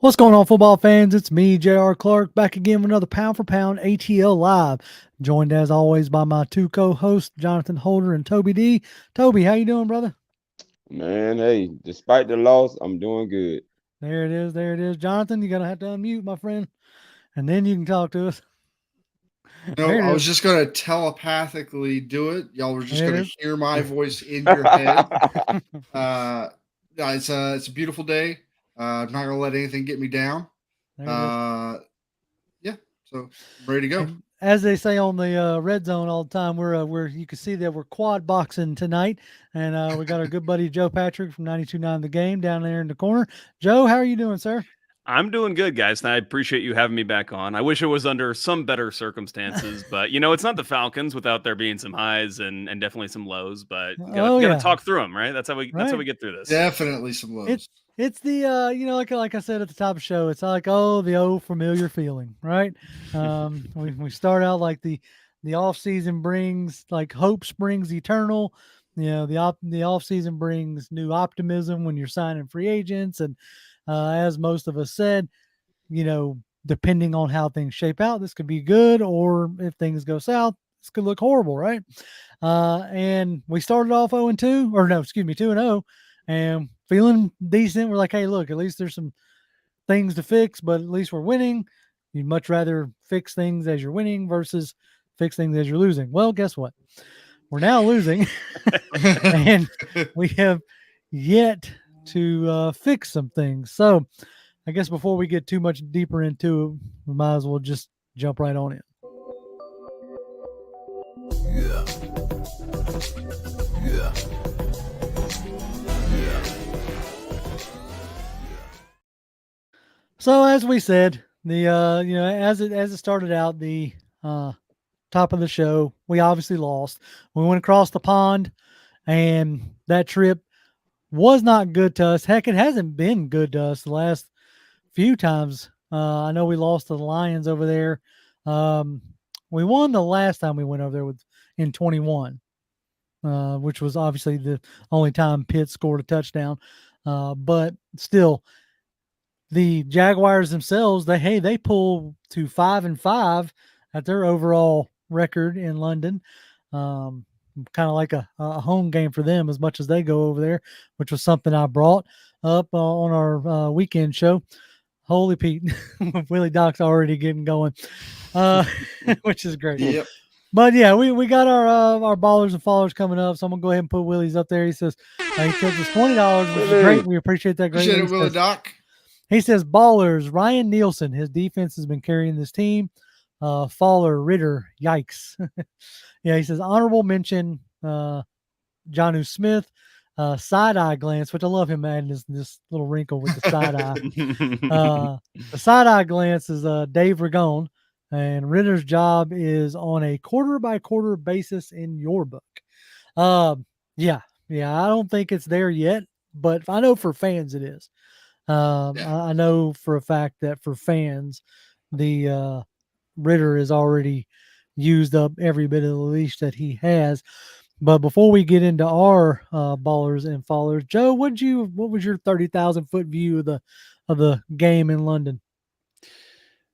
What's going on, football fans? It's me, J.R. Clark, back again with another Pound for Pound ATL Live. Joined as always by my two co-hosts, Jonathan Holder and Toby D. Toby, how you doing, brother? Man, hey, despite the loss, I'm doing good. There it is. There it is. Jonathan, you're gonna have to unmute, my friend, and then you can talk to us. No, There it I is. was just gonna telepathically do it. Y'all were just There gonna it hear my voice in your head. It's a beautiful day. I'm not gonna let anything get me down. There it is. Uh, yeah, so I'm ready to go. And as they say on the red zone all the time, we're you can see that we're quad boxing tonight, and we got our good buddy Joe Patrick from 92.9 The Game down there in the corner. Joe, how are you doing, sir? I'm doing good, guys, and I appreciate you having me back on. I wish it was under some better circumstances, but it's not the Falcons without there being some highs and definitely some lows. But Oh gotta yeah, talk through them, right? That's how right. we get through this. Definitely some It lows. it's the like I said at the top of the show, it's like the old familiar feeling, right? We start out like the off season brings like hope springs eternal. The off season brings new optimism when you're signing free agents, and as most of us said, depending on how things shape out, this could be good, or if things go south, this could look horrible, right? And we started off 0 and 2, or no, excuse me, 2 and 0, and feeling decent. We're like, hey, look, at least there's some things to fix, but at least we're winning. You'd much rather fix things as you're winning versus fix things as you're losing. Well, guess what? We're now losing, and we have yet to fix some things. So, I guess before we get too much deeper into it, we might as well just jump right on in. So as we said, the as it started out, the top of the show, we obviously lost. We went across the pond, and that trip was not good to us. Heck, it hasn't been good to us the last few times. I know we lost to the Lions over there. Um, we won the last time we went over there with in 21, which was obviously the only time Pitt scored a touchdown. But still, the Jaguars themselves, they pull to 5-5 at their overall record in London. Kind of like a home game for them as much as they go over there, which was something I brought up on our weekend show. Holy Pete, Willie Doc's already getting going, which is great. Yep. But yeah, we got our ballers and followers coming up, so I'm gonna go ahead and put Willie's up there. He says he tipped us $20, which is great. We appreciate that greatly. Appreciate it, Willie Doc. He says ballers, Ryan Nielsen, his defense has been carrying this team. Faller, Ritter, yikes. Yeah, he says honorable mention, Jonnu Smith, side eye glance, which I love him adding this little wrinkle with the side eye. The side eye glance is Dave Ragone, and Ritter's job is on a quarter by quarter basis in your book. Yeah, I don't think it's there yet, but I know for fans it is. I know for a fact that for fans, the Ritter has already used up every bit of the leash that he has. But before we get into our ballers and followers, Joe, what was your 30,000-foot view of the game in London?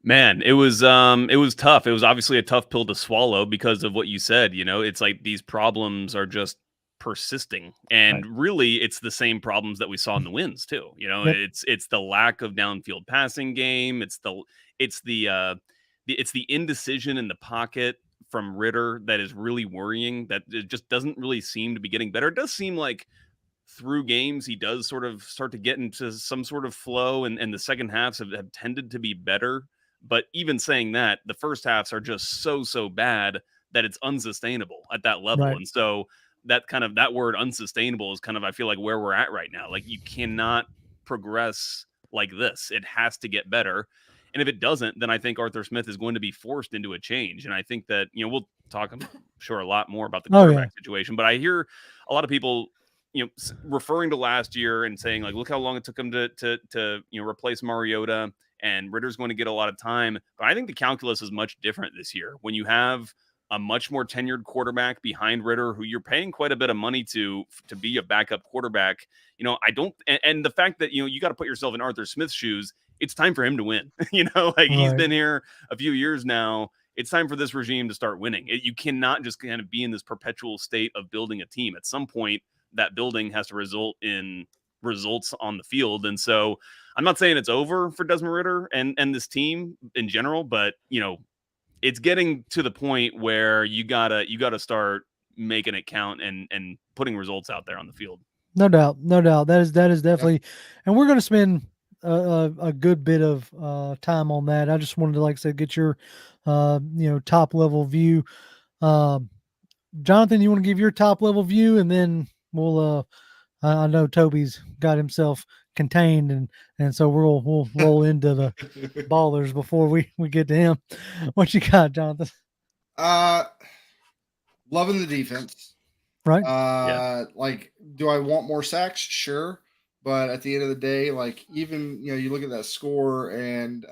Man, it was tough. It was obviously a tough pill to swallow because of what you said. It's like these problems are just persisting, and really it's the same problems that we saw in the wins too. Yep. It's the lack of downfield passing game. It's the indecision in the pocket from Ritter that is really worrying, that it just doesn't really seem to be getting better. It does seem like through games he does sort of start to get into some sort of flow, and the second halves have tended to be better. But even saying that, the first halves are just so bad that it's unsustainable at that level. Right. And so that word unsustainable is kind of, I feel like, where we're at right now. Like, you cannot progress like this. It has to get better. And if it doesn't, then I think Arthur Smith is going to be forced into a change. And I think that, we'll talk, I'm sure, a lot more about the quarterback situation. But I hear a lot of people, referring to last year and saying, like, look how long it took him to replace Mariota, and Ritter's going to get a lot of time. But I think the calculus is much different this year when you have a much more tenured quarterback behind Ritter, who you're paying quite a bit of money to be a backup quarterback. I don't, and the fact that, you got to put yourself in Arthur Smith's shoes. it's time for him to win. Like he's Right. been here a few years now. It's time for this regime to start winning. You cannot just kind of be in this perpetual state of building a team. At some point, that building has to result in results on the field. And so I'm not saying it's over for Desmond Ritter and this team in general, but it's getting to the point where you gotta start making it count and putting results out there on the field. No doubt, no doubt. That is definitely, and we're going to spend a good bit of time on that. I just wanted to, like I said, get your top level view. Jonathan, you want to give your top level view, and then we'll. I know Toby's got himself contained, and so we'll roll into the ballers before we get to him. What you got, Jonathan? Loving the defense. Right. Like, do I want more sacks? Sure. But at the end of the day, like, even, you look at that score and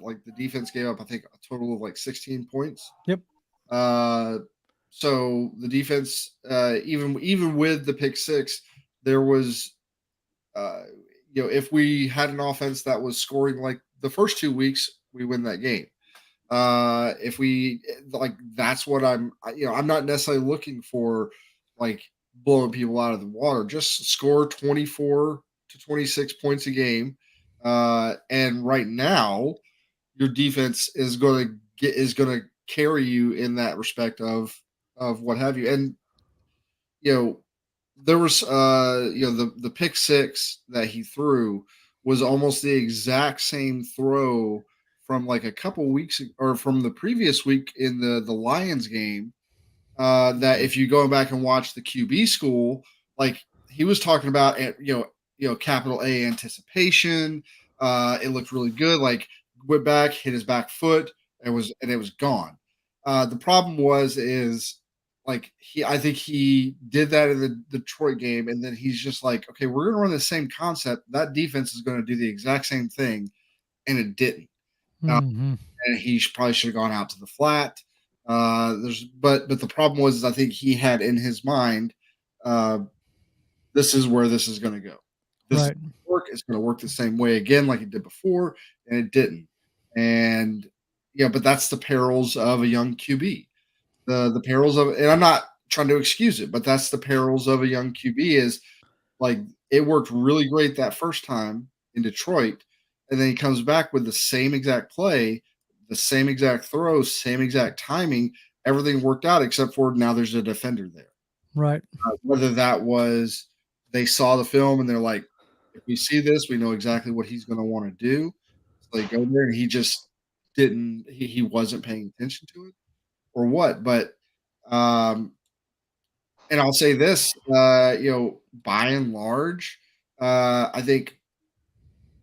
like the defense gave up, I think, a total of like 16 points. Yep. So the defense, even with the pick six, there was, if we had an offense that was scoring like the first 2 weeks, we win that game. If we that's what I'm not necessarily looking for, like blowing people out of the water. Just score 24 to 26 points a game. And right now, your defense is going to carry you in that respect of what have you. And there was the pick six that he threw was almost the exact same throw from like a couple weeks or from the previous week in the Lions game. That if you go back and watch the QB school, like he was talking about, capital A anticipation. It looked really good. Like went back, hit his back foot, and it was gone. The problem is like I think he did that in the Detroit game, and then he's just like, okay, we're gonna run the same concept. That defense is gonna do the exact same thing, and it didn't. Mm-hmm. And he probably should have gone out to the flat. But the problem was I think he had in his mind, this is where this is going to go. This is Right. gonna work. It's going to work the same way again, like it did before, and it didn't. And but that's the perils of a young QB. The perils of, and I'm not trying to excuse it, but that's the perils of a young QB is like it worked really great that first time in Detroit, and then he comes back with the same exact play, the same exact throws, same exact timing. Everything worked out except for now there's a defender there. Right. Whether that was they saw the film and they're like, if we see this, we know exactly what he's going to want to do. So they go there and he just didn't. He wasn't paying attention to it, or what? But and I'll say this, by and large, I think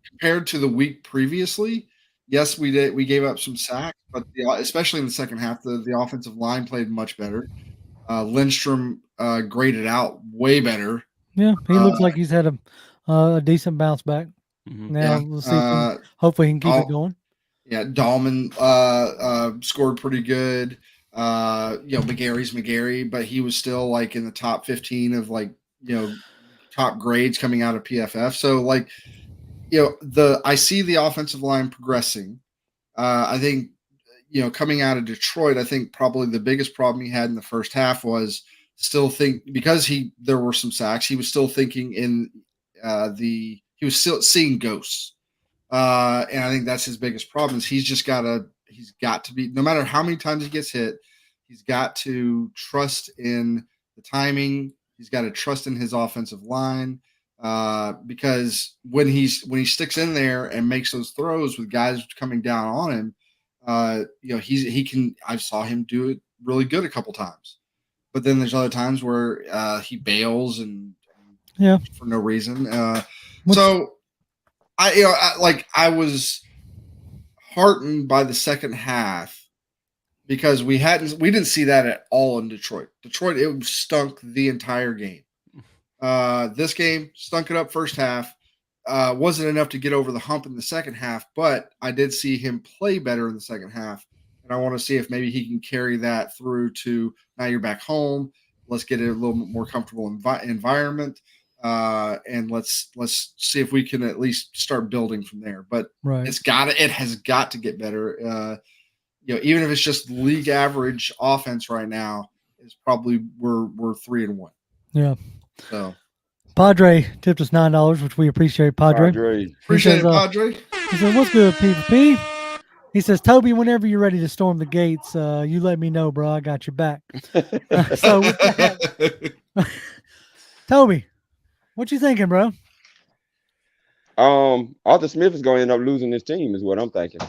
compared to the week previously, yes, we did. We gave up some sacks, but especially in the second half, the offensive line played much better. Lindstrom graded out way better. Yeah, he looks like he's had a decent bounce back. Mm-hmm. Now we'll see. Hopefully, he can keep it going. Yeah, Dahlman scored pretty good. McGarry's McGarry, but he was still like in the top 15 of top grades coming out of PFF. So like, I see the offensive line progressing. I think, coming out of Detroit, I think probably the biggest problem he had in the first half was because there were some sacks. He was still thinking he was still seeing ghosts. And I think that's his biggest problem is he's got to be, no matter how many times he gets hit, he's got to trust in the timing. He's got to trust in his offensive line. Because when he sticks in there and makes those throws with guys coming down on him, he can. I saw him do it really good a couple times, but then there's other times where he bails and for no reason. So I was heartened by the second half because we didn't see that at all in Detroit. Detroit, it stunk the entire game. This game stunk it up first half. Wasn't enough to get over the hump in the second half, but I did see him play better in the second half. And I want to see if maybe he can carry that through to now you're back home. Let's get a little bit more comfortable environment. and let's see if we can at least start building from there. But Right. it has got to get better. Even if it's just league average offense right now, is probably we're 3-1. Yeah. So Padre tipped us $9, which we appreciate, Padre. Padre. appreciate says, it, Padre. He said, "What's good, PvP?" He says, "Toby, whenever you're ready to storm the gates, you let me know, bro. I got your back." So with that, Toby, what you thinking, bro? Arthur Smith is going to end up losing this team, is what I'm thinking.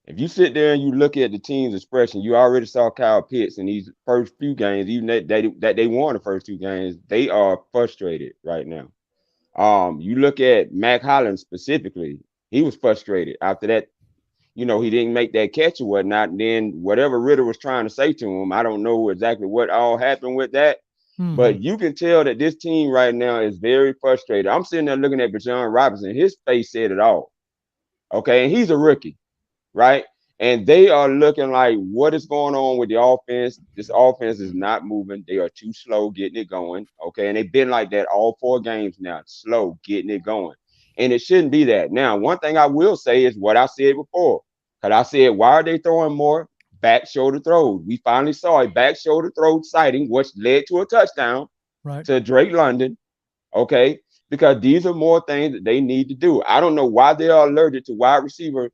If you sit there and you look at the team's expression, you already saw Kyle Pitts in these first few games, even that they won the first 2 games, they are frustrated right now. You look at Mac Hollins specifically, he was frustrated after that. He didn't make that catch or whatnot. And then whatever Ritter was trying to say to him, I don't know exactly what all happened with that. Mhm. But you can tell that this team right now is very frustrated. I'm sitting there looking at Bijan Robinson. His face said it all. Okay, and he's a rookie, right? And they are looking like, what is going on with the offense? This offense is not moving. They are too slow getting it going. Okay, and they've been like that all 4 games now, slow getting it going. And it shouldn't be that. Now, one thing I will say is what I said before. Because I said, why are they throwing more back shoulder throws? We finally saw a back shoulder throw sighting, which led to a touchdown Right. to Drake London. Okay, because these are more things that they need to do. I don't know why they are allergic to wide receiver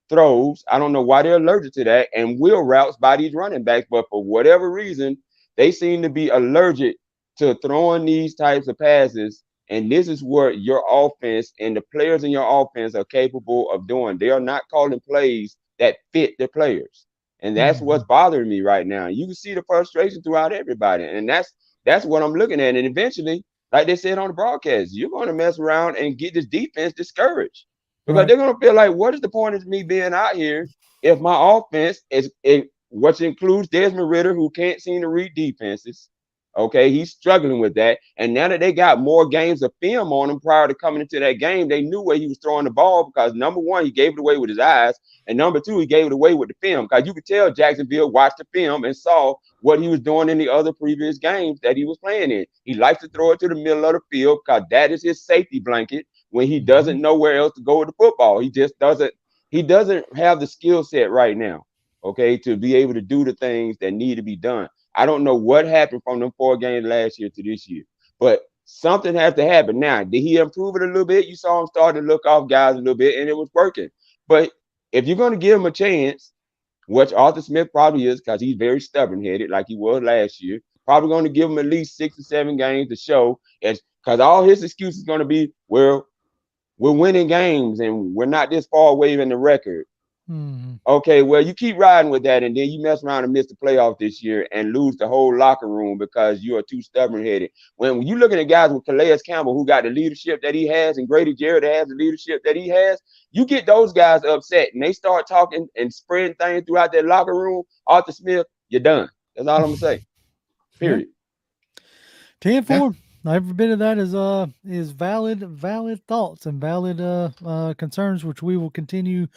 throws. I don't know why they're allergic to that and wheel routes by these running backs, but for whatever reason, they seem to be allergic to throwing these types of passes. And this is what your offense and the players in your offense are capable of doing. They are not calling plays that fit the players. And that's what's bothering me right now. You can see the frustration throughout everybody. And that's what I'm looking at. And eventually, like they said on the broadcast, you're going to mess around and get this defense discouraged. Because they're going to feel like, what is the point of me being out here if my offense which includes Desmond Ritter, who can't seem to read defenses. Okay, he's struggling with that. And now that they got more games of film on him prior to coming into that game, they knew where he was throwing the ball because number 1, he gave it away with his eyes. And number 2, he gave it away with the film. Because you could tell Jacksonville watched the film and saw what he was doing in the other previous games that he was playing in. He likes to throw it to the middle of the field because that is his safety blanket when he doesn't know where else to go with the football. He doesn't have the skill set right now, okay, to be able to do the things that need to be done. I don't know what happened from them 4 games last year to this year, but something has to happen. Now, did he improve it a little bit? You saw him start to look off guys a little bit, and it was working. But if you're going to give him a chance, which Arthur Smith probably is because he's very stubborn-headed like he was last year, probably going to give him at least 6 or 7 games to show, because all his excuse is going to be, well, we're winning games and we're not this far away in the record. Okay, well, you keep riding with that, and then you mess around and miss the playoff this year and lose the whole locker room because you are too stubborn-headed. When you're looking at guys with Calais Campbell who got the leadership that he has and Grady Jarrett that has the leadership that he has, you get those guys upset and they start talking and spreading things throughout that locker room. Arthur Smith, you're done. That's all I'm gonna say. Period. 10-4. Every bit of that is valid thoughts and valid concerns, which we will continue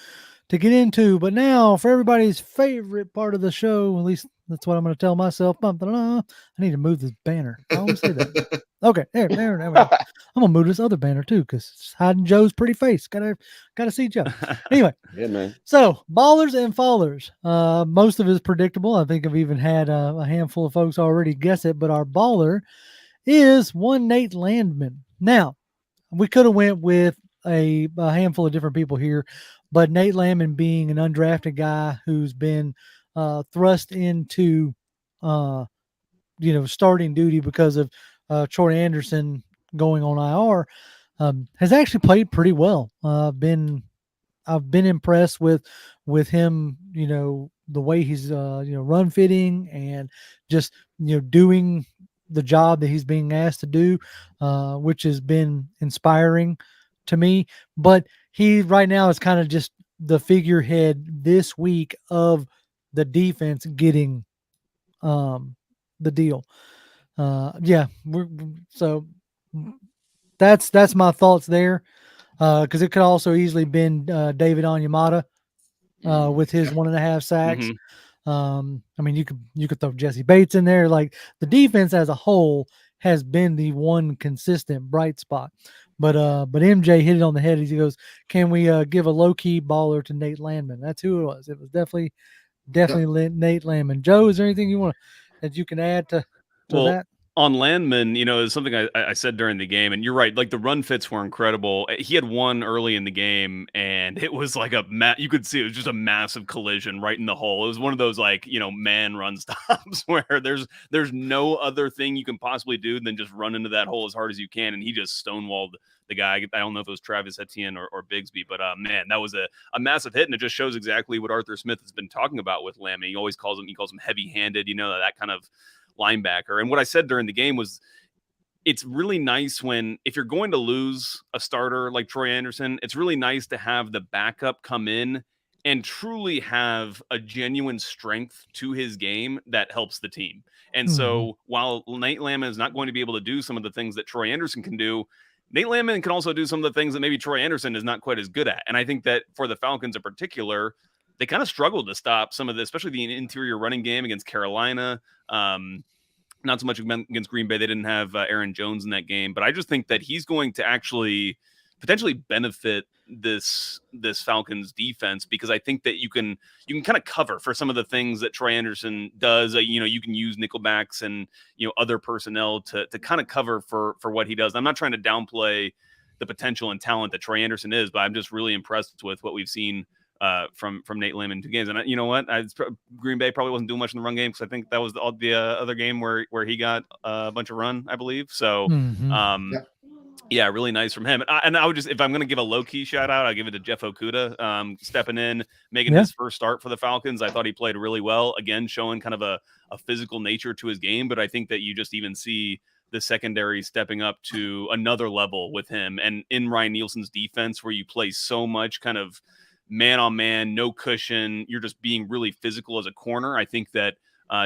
to get into. But now, for everybody's favorite part of the show, at least that's what I'm going to tell myself. I need to move this banner. I always say that. Okay, there. I'm going to move this other banner too because it's hiding Joe's pretty face. Gotta see Joe. Anyway, yeah, man. So ballers and fallers. Most of it is predictable. I think I've even had a handful of folks already guess it. But our baller is one Nate Landman. Now, we could have went with a handful of different people here, but Nate Landman being an undrafted guy who's been thrust into starting duty because of Troy Anderson going on IR, has actually played pretty well. I've been impressed with him, the way he's run fitting and just doing the job that he's being asked to do, which has been inspiring to me. But he right now is kind of just the figurehead this week of the defense getting the deal. So that's my thoughts there. Because it could also easily been David Onyemata with his 1.5 sacks. Mm-hmm. I mean, you could throw Jesse Bates in there. Like the defense as a whole has been the one consistent bright spot. But MJ hit it on the head. He goes, "Can we give a low key baller to Nate Landman?" That's who it was. It was definitely Nate Landman. Joe, is there anything you want that you can add to Well, that? on Landman, is something I said during the game, and you're right. Like the run fits were incredible. He had one early in the game, and it was like you could see it was just a massive collision right in the hole. It was one of those like man run stops where there's no other thing you can possibly do than just run into that hole as hard as you can, and he just stonewalled the guy. I don't know if it was Travis Etienne or Bigsby, but man, that was a massive hit, and it just shows exactly what Arthur Smith has been talking about with Landman. He calls him heavy handed. That kind of linebacker. And what I said during the game was it's really nice if you're going to lose a starter like Troy Anderson, it's really nice to have the backup come in and truly have a genuine strength to his game that helps the team. And so while Nate Landman is not going to be able to do some of the things that Troy Anderson can do, Nate Landman can also do some of the things that maybe Troy Anderson is not quite as good at. And I think that for the Falcons in particular, they kind of struggled to stop some of especially the interior running game against Carolina. Not so much against Green Bay. They didn't have Aaron Jones in that game, but I just think that he's going to actually potentially benefit this Falcons defense, because I think that you can kind of cover for some of the things that Troy Anderson does. You can use nickelbacks and other personnel to kind of cover for what he does. I'm not trying to downplay the potential and talent that Troy Anderson is, but I'm just really impressed with what we've seen from Nate Landman in 2 games. And you know what? Green Bay probably wasn't doing much in the run game, because I think that was the other game where he got a bunch of run, I believe. So, yeah, really nice from him. And I would just, if I'm going to give a low-key shout-out, I'll give it to Jeff Okudah, stepping in, making his first start for the Falcons. I thought he played really well, again, showing kind of a physical nature to his game. But I think that you just even see the secondary stepping up to another level with him. And in Ryan Nielsen's defense, where you play so much kind of man on man, no cushion, you're just being really physical as a corner. I think that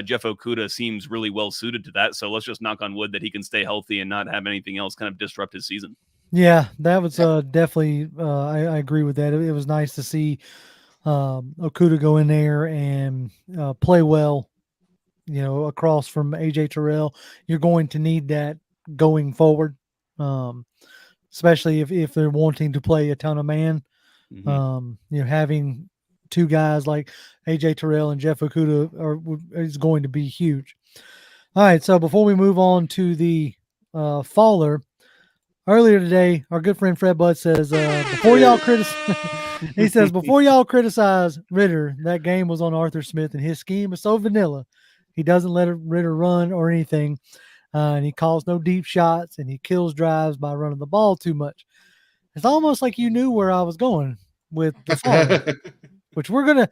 Jeff Okudah seems really well suited to that. So let's just knock on wood that he can stay healthy and not have anything else kind of disrupt his season. Yeah, that was definitely, I agree with that. It was nice to see Okudah go in there and play well, across from AJ Terrell. You're going to need that going forward, especially if they're wanting to play a ton of man. Having 2 guys like AJ Terrell and Jeff Okudah is going to be huge. All right, so before we move on to the faller, earlier today, our good friend Fred Budd says, before y'all criticize Ritter, that game was on Arthur Smith, and his scheme is so vanilla. He doesn't let Ritter run or anything, and he calls no deep shots, and he kills drives by running the ball too much. It's almost like you knew where I was going with the faller, which I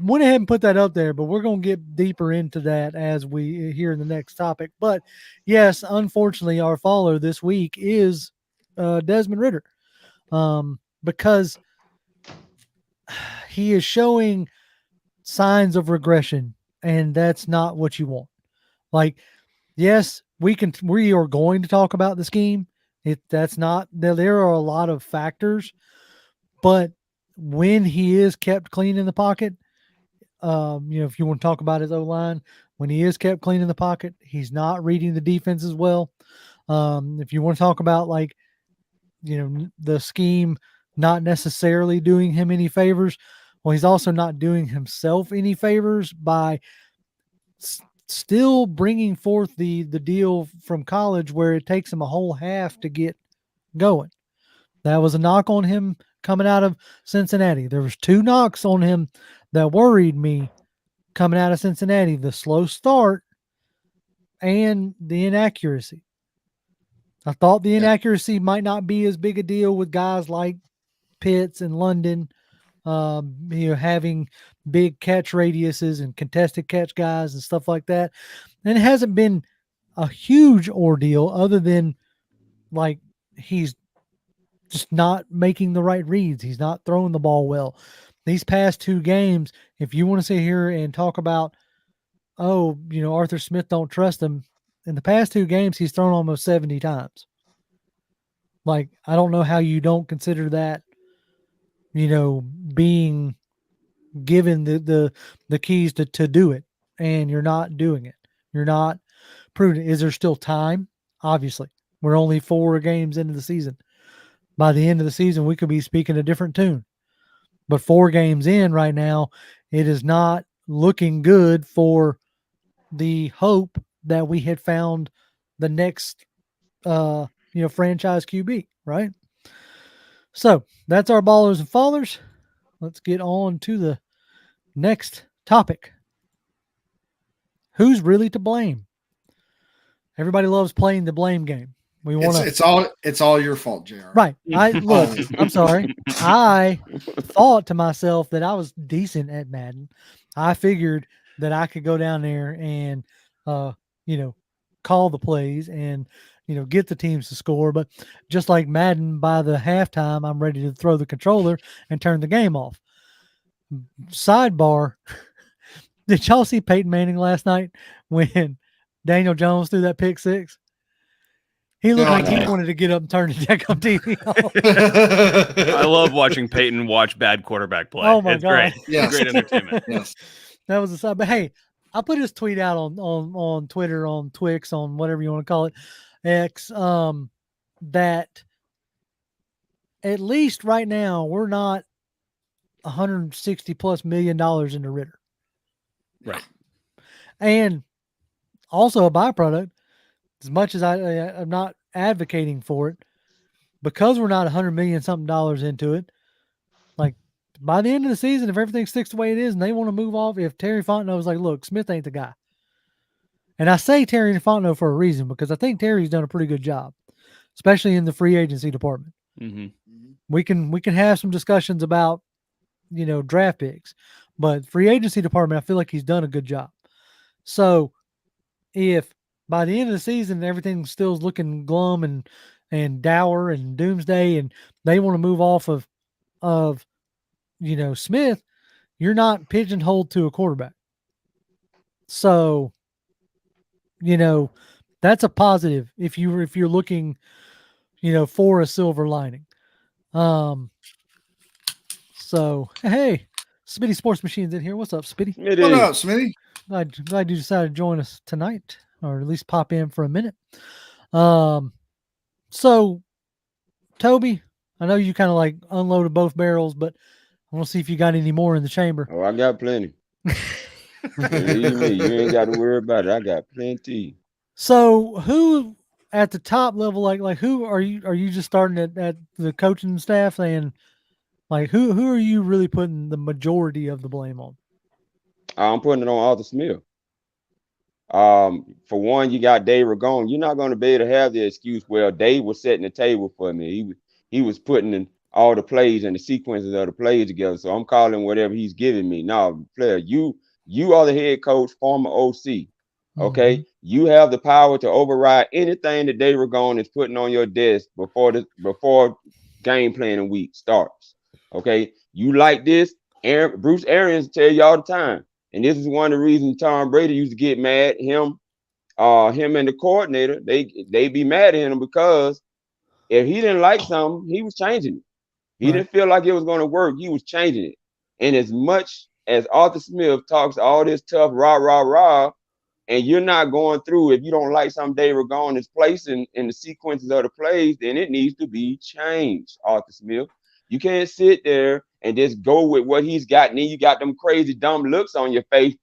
went ahead and put that up there, but we're going to get deeper into that as we hear in the next topic. But yes, unfortunately, our faller this week is Desmond Ritter, because he is showing signs of regression, and that's not what you want. Like, yes, we are going to talk about the scheme. There are a lot of factors, but when he is kept clean in the pocket, if you want to talk about his O-line, when he is kept clean in the pocket, he's not reading the defense as well. If you want to talk about the scheme not necessarily doing him any favors, well, he's also not doing himself any favors by still bringing forth the deal from college where it takes him a whole half to get going. That was a knock on him coming out of Cincinnati. There was 2 knocks on him that worried me coming out of Cincinnati: the slow start and the inaccuracy. I thought the inaccuracy might not be as big a deal with guys like Pitts and London, having big catch radiuses and contested catch guys and stuff like that. And it hasn't been a huge ordeal, other than he's just not making the right reads. He's not throwing the ball well. These past 2 games, if you want to sit here and talk about, Arthur Smith don't trust him, in the past 2 games, he's thrown almost 70 times. I don't know how you don't consider that, being given the keys to do it, and you're not doing it. You're not prudent. Is there still time? Obviously, we're only 4 games into the season. By the end of the season, we could be speaking a different tune. But 4 games in right now, it is not looking good for the hope that we had found the next franchise QB, right? So that's our ballers and fallers. Let's get on to the next topic. Who's really to blame? Everybody loves playing the blame game. We want to. It's all your fault, Jr. Right. I'm sorry. I thought to myself that I was decent at Madden. I figured that I could go down there and call the plays and get the teams to score. But just like Madden, by the halftime, I'm ready to throw the controller and turn the game off. Sidebar. Did y'all see Peyton Manning last night when Daniel Jones threw that pick six? He looked like he wanted to get up and turn the deck on TV off. I love watching Peyton watch bad quarterback play. Oh my it's God. great. Yes. It's great entertainment. Yes. That was a side. But hey, I put his tweet out on Twitter, on Twix, on whatever you want to call it, X, that at least right now we're not $160+ million into Ritter. Right. And also a byproduct, as much as I'm not advocating for it, because we're not $100 million something dollars into it, like by the end of the season, if everything sticks the way it is and they want to move off, if Terry Fontenot's like, look, Smith ain't the guy. And I say Terry Fontenot for a reason, because I think Terry's done a pretty good job, especially in the free agency department. Mm-hmm. We can have some discussions about, draft picks, but free agency department, I feel like he's done a good job. So if by the end of the season, everything still is looking glum and dour and doomsday, and they want to move off of Smith, you're not pigeonholed to a quarterback. So, that's a positive if you're looking, for a silver lining. So hey, Smitty Sports Machine's in here. What's up, Spitty? It What is. up, Smitty? Glad you decided to join us tonight, or at least pop in for a minute. So Toby, I know you kind of like unloaded both barrels, but I want to see if you got any more in the chamber. Oh, I got plenty. Believe me, you ain't got to worry about it. I got plenty. So who at the top level, like who are you just starting at the coaching staff, and like who are you really putting the majority of the blame on? I'm putting it on Arthur Smith. For one, you got Dave Ragone. You're not going to be able to have the excuse, well, Dave was setting the table for me. He was putting in all the plays and the sequences of the plays together. So I'm calling whatever he's giving me. No, player, you are the head coach, former OC. Okay, you have the power to override anything that Dave Ragone is putting on your desk before game planning week starts. Okay, you like this? Bruce Arians tell you all the time, and this is one of the reasons Tom Brady used to get mad. Him and the coordinator, they be mad at him, because if he didn't like something, he was changing it. He didn't feel like it was going to work, he was changing it. And as much as Arthur Smith talks all this tough rah, and you're not going through, if you don't like something Dave Ragone is placing in the sequences of the plays, then it needs to be changed, Arthur Smith. You can't sit there and just go with what he's got, and then you got them crazy dumb looks on your face,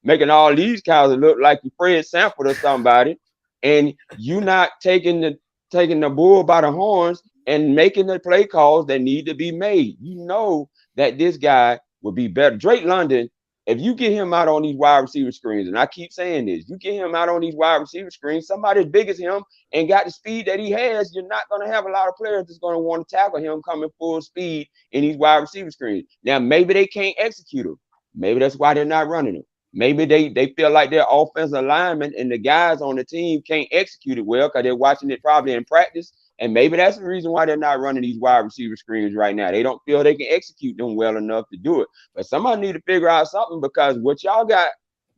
making all these guys look like you Fred Sanford or somebody, and you not taking the bull by the horns and making the play calls that need to be made. You know that this guy will be better. Drake London, if you get him out on these wide receiver screens, and I keep saying this, you get him out on these wide receiver screens, somebody as big as him and got the speed that he has, you're not going to have a lot of players that's going to want to tackle him coming full speed in these wide receiver screens. Now, maybe they can't execute him. Maybe that's why they're not running him. Maybe they feel like their offensive linemen and the guys on the team can't execute it well because they're watching it probably in practice. And maybe that's the reason why they're not running these wide receiver screens right now. They don't feel they can execute them well enough to do it. But somebody need to figure out something, because what y'all got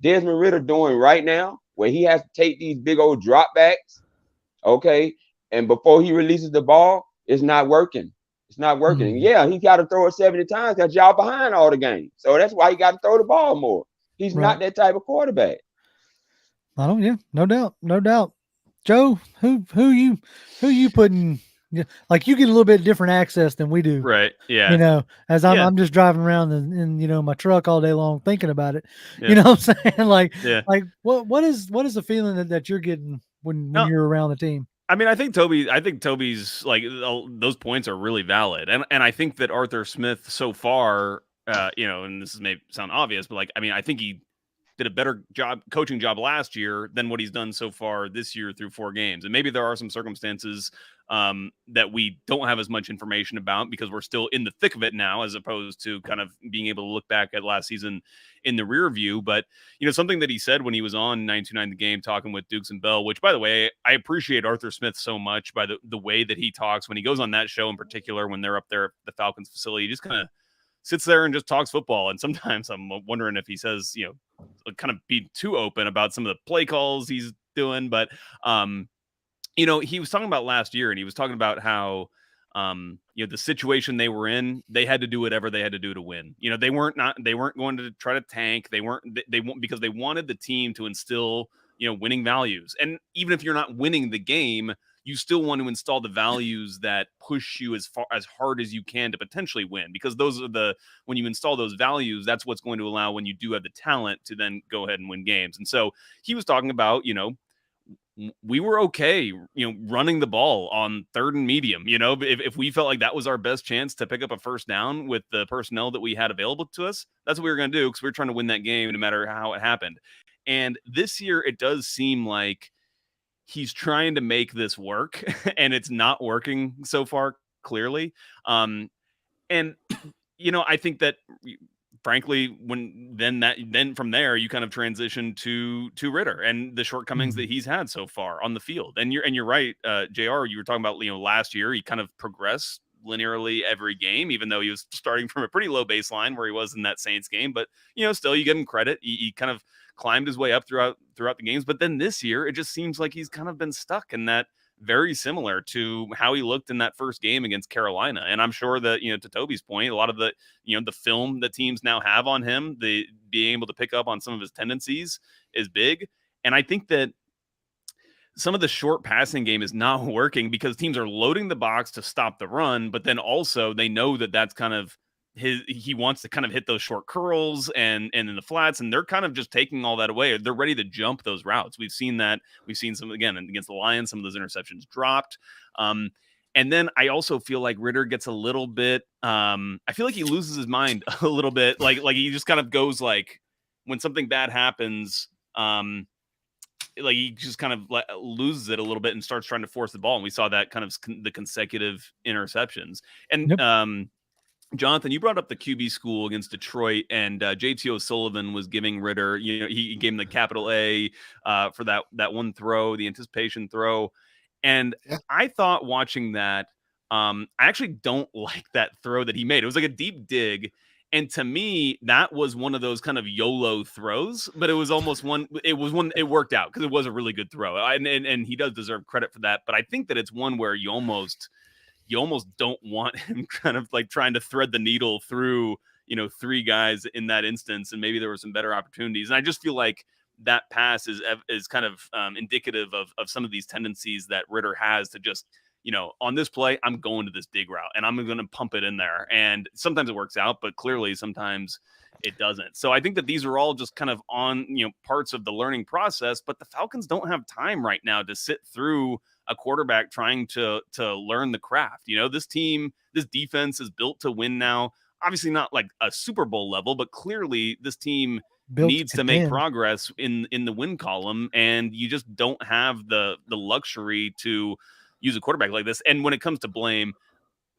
Desmond Ritter doing right now, where he has to take these big old dropbacks, okay, and before he releases the ball, it's not working. It's not working. Mm-hmm. Yeah, he got to throw it 70 times because y'all behind all the game. So that's why he got to throw the ball more. He's not that type of quarterback. No doubt. Joe, who you putting? Like you get a little bit different access than we do. Right. Yeah. As Yeah. I'm just driving around in my truck all day long thinking about it. Yeah. You know what I'm saying? Yeah. Like what is the feeling that you're getting when No, you're around the team? I mean, I think Toby's like those points are really valid, and I think that Arthur Smith so far, and this may sound obvious, but like, I mean, I think he did a better coaching job last year than what he's done so far this year through 4 games. And maybe there are some circumstances that we don't have as much information about because we're still in the thick of it now, as opposed to kind of being able to look back at last season in the rear view. But, something that he said when he was on 929 The Game talking with Dukes and Bell, which, by the way, I appreciate Arthur Smith so much by the way that he talks when he goes on that show in particular, when they're up there at the Falcons facility. He just kind of sits there and just talks football. And sometimes I'm wondering if he says, kind of be too open about some of the play calls he's doing. But, he was talking about last year, and he was talking about how, the situation they were in, they had to do whatever they had to do to win. They weren't going to try to tank. They won't, because they wanted the team to instill, winning values. And even if you're not winning the game, you still want to install the values that push you as hard as you can to potentially win, because those are when you install those values, that's what's going to allow, when you do have the talent, to then go ahead and win games. And so he was talking about, we were okay, running the ball on 3rd and medium. If we felt like that was our best chance to pick up a first down with the personnel that we had available to us, that's what we were going to do, because we were trying to win that game no matter how it happened. And this year, it does seem like he's trying to make this work, and it's not working so far, clearly. And I think that, frankly, then from there, you kind of transition to Ritter and the shortcomings that he's had so far on the field. And you're right, JR, you were talking about, last year he kind of progressed linearly every game, even though he was starting from a pretty low baseline where he was in that Saints game. But still, you give him credit. He kind of climbed his way up throughout the games. But then this year, it just seems like he's kind of been stuck in that, very similar to how he looked in that first game against Carolina. And I'm sure that, to Toby's point, a lot of the, the film that teams now have on him, the being able to pick up on some of his tendencies is big. And I think that some of the short passing game is not working because teams are loading the box to stop the run, but then also they know that that's kind of he wants to kind of hit those short curls and in the flats, and they're kind of just taking all that away. They're ready to jump those routes. We've seen some, again, against the Lions, some of those interceptions dropped. And then I also feel like Ritter gets a little bit, I feel like he loses his mind a little bit. Like he just kind of goes, like, when something bad happens, like he just kind of loses it a little bit and starts trying to force the ball. And we saw that kind of the consecutive interceptions. And, yep. Jonathan, you brought up the QB school against Detroit, and JT O'Sullivan was giving Ritter, he gave him the capital A for that one throw, the anticipation throw. And yeah, I thought watching that, I actually don't like that throw that he made. It was like a deep dig. And to me, that was one of those kind of YOLO throws, but it was almost it worked out because it was a really good throw. And he does deserve credit for that. But I think that it's one where you almost don't want him kind of like trying to thread the needle through, 3 guys in that instance. And maybe there were some better opportunities. And I just feel like that pass is kind of indicative of some of these tendencies that Ritter has to just, on this play, I'm going to this dig route and I'm going to pump it in there. And sometimes it works out, but clearly sometimes it doesn't. So I think that these are all just kind of on, parts of the learning process, but the Falcons don't have time right now to sit through a quarterback trying to learn the craft. This defense is built to win now. Obviously not like a Super Bowl level, but clearly this team needs to make progress in the win column, and you just don't have the luxury to use a quarterback like this. And when it comes to blame,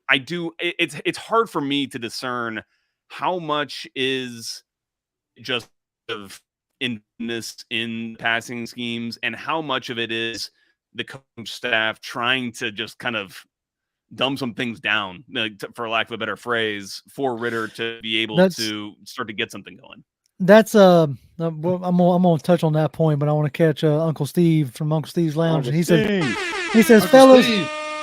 it's hard for me to discern how much is just of in passing schemes and how much of it is the coach staff trying to just kind of dumb some things down, for lack of a better phrase, for Ritter to be able to start to get something going. That's I'm gonna touch on that point, but I want to catch Uncle Steve from Uncle Steve's Lounge. He says, fellas,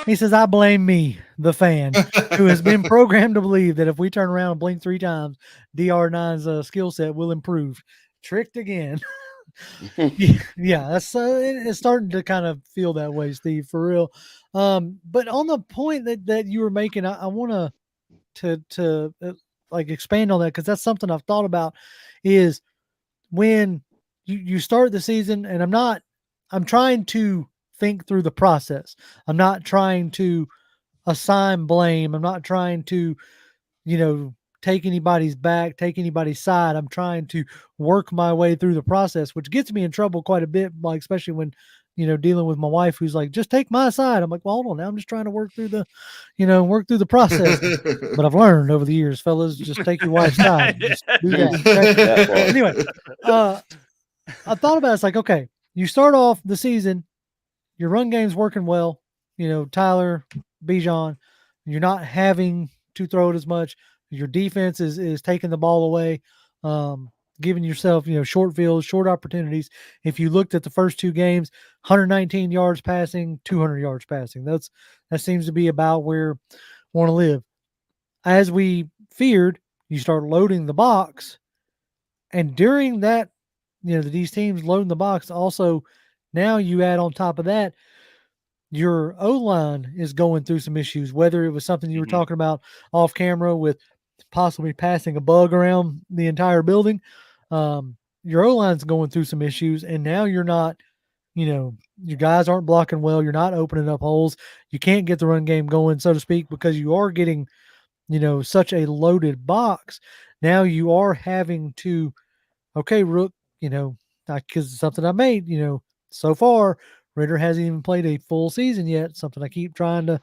he says, I blame me, the fan, who has been programmed to believe that if we turn around and blink 3 times, DR9's skill set will improve. Tricked again. Yeah, that's it's starting to kind of feel that way, Steve, for real. But on the point that you were making, I want to like expand on that because that's something I've thought about. Is when you start the season, and I'm trying to think through the process. I'm not trying to assign blame. I'm not trying to, take anybody's back, take anybody's side. I'm trying to work my way through the process, which gets me in trouble quite a bit, like especially when, dealing with my wife who's like, just take my side. I'm like, well, hold on now. I'm just trying to work through the process. But I've learned over the years, fellas, just take your wife's side. Just do that. Okay? That part. Anyway, I thought about it. It's like, okay, you start off the season, your run game's working well. Tyler, Bijan, you're not having to throw it as much. Your defense is taking the ball away, giving yourself, short fields, short opportunities. If you looked at the first two games, 119 yards passing, 200 yards passing. That seems to be about where we want to live. As we feared, you start loading the box, and during that, these teams loading the box. Also, now you add on top of that, your O-line is going through some issues, whether it was something you were talking about off camera with possibly passing a bug around the entire building. Your O-line's going through some issues, and now you're not, your guys aren't blocking well. You're not opening up holes. You can't get the run game going, so to speak, because you are getting, such a loaded box. Now you are having to, okay, Rook, because it's something I made, so far, Ritter hasn't even played a full season yet. Something I keep trying to,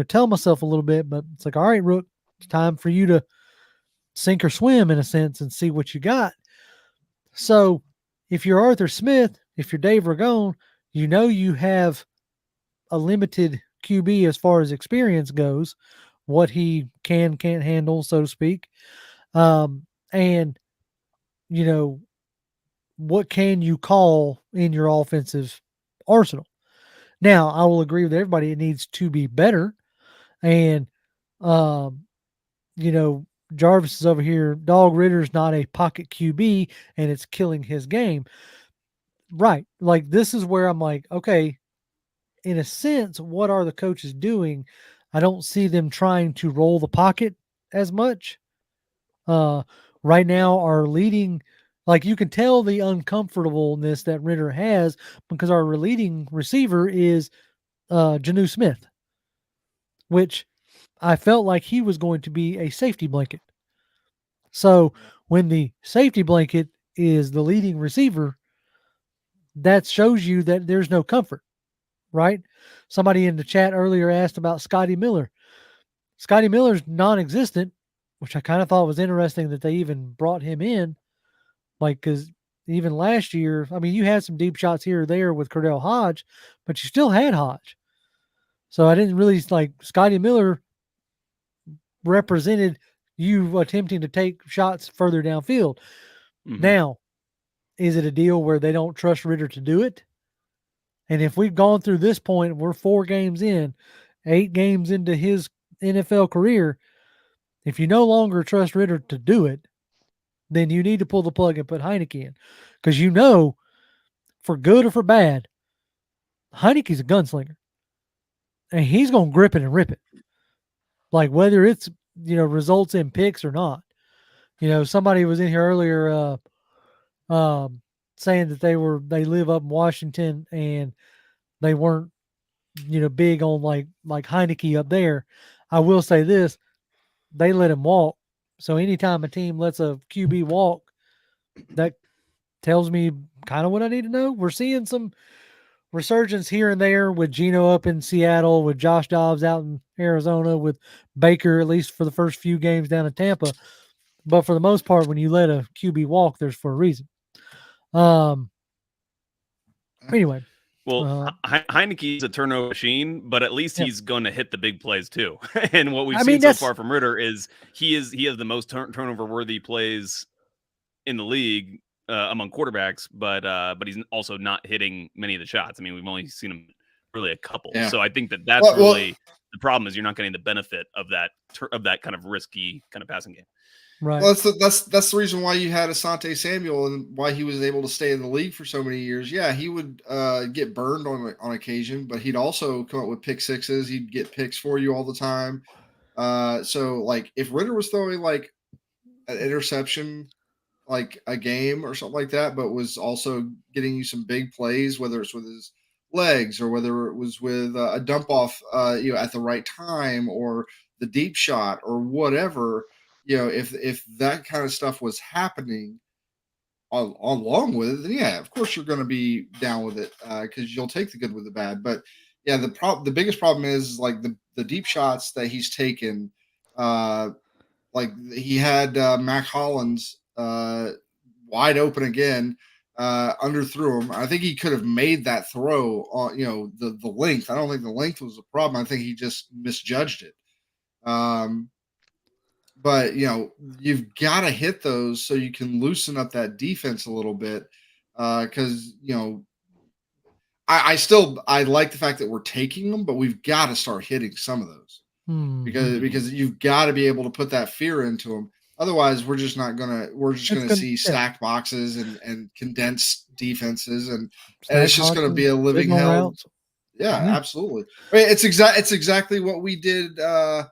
tell myself a little bit, but it's like, all right, Rook, it's time for you to sink or swim in a sense and see what you got. So if you're Arthur Smith, if you're Dave Ragone, you have a limited QB as far as experience goes, what he can't handle, so to speak. And, what can you call in your offensive arsenal? Now, I will agree with everybody. It needs to be better. And, you know, Jarvis is over here. Dog Ritter's not a pocket QB, and it's killing his game. Right. Like, this is where I'm like, okay, in a sense, what are the coaches doing? I don't see them trying to roll the pocket as much. Right now, our leading, like, you can tell the uncomfortableness that Ritter has because our leading receiver is Janu Smith, which I felt like he was going to be a safety blanket. So when the safety blanket is the leading receiver, that shows you that there's no comfort, right? Somebody in the chat earlier asked about Scotty Miller. Scotty Miller's non-existent, which I kind of thought was interesting that they even brought him in. Like, because even last year, I mean, you had some deep shots here or there with Cordell Hodge, but you still had Hodge. So I didn't really like Scotty Miller represented you attempting to take shots further downfield. Mm-hmm. Now, is it a deal where they don't trust Ritter to do it? And if we've gone through this point, we're 4 games in, 8 games into his NFL career. If you no longer trust Ritter to do it, then you need to pull the plug and put Heinicke in. Because for good or for bad, Heinicke's a gunslinger. And he's going to grip it and rip it. Like, whether it's, results in picks or not. Somebody was in here earlier saying that they live up in Washington and they weren't, big on like Heinicke up there. I will say this, they let him walk. So anytime a team lets a QB walk, that tells me kind of what I need to know. We're seeing some resurgence here and there with Geno up in Seattle, with Josh Dobbs out in Arizona, with Baker, at least for the first few games down in Tampa. But for the most part, when you let a QB walk, there's for a reason. Anyway. Well, Heinicke is a turnover machine, but at least he's going to hit the big plays too. And what we've seen so far from Ritter is he has the most turnover worthy plays in the league among quarterbacks, but he's also not hitting many of the shots. I mean, we've only seen him really a couple. Yeah. So I think that's really The problem is you're not getting the benefit of that kind of risky kind of passing game. Right. Well, that's the reason why you had Asante Samuel and why he was able to stay in the league for so many years. Yeah, he would get burned on occasion, but he'd also come up with pick sixes. He'd get picks for you all the time. So like if Ritter was throwing like an interception like a game or something like that, but was also getting you some big plays, whether it's with his legs or whether it was with a dump off, at the right time or the deep shot or whatever. If that kind of stuff was happening along with it, then yeah, of course you're going to be down with it because you'll take the good with the bad. But yeah, the biggest problem is like the deep shots that he's taken. Like he had Mac Hollins wide open again, underthrew him. I think he could have made that throw on, the length. I don't think the length was a problem. I think he just misjudged it. But you've got to hit those so you can loosen up that defense a little bit. Because I like the fact that we're taking them, but we've got to start hitting some of those. Because you've got to be able to put that fear into them. Otherwise, we're just gonna see stacked boxes and condensed defenses, and it's just gonna be a living hell. Yeah, absolutely. I mean, it's exactly what we did to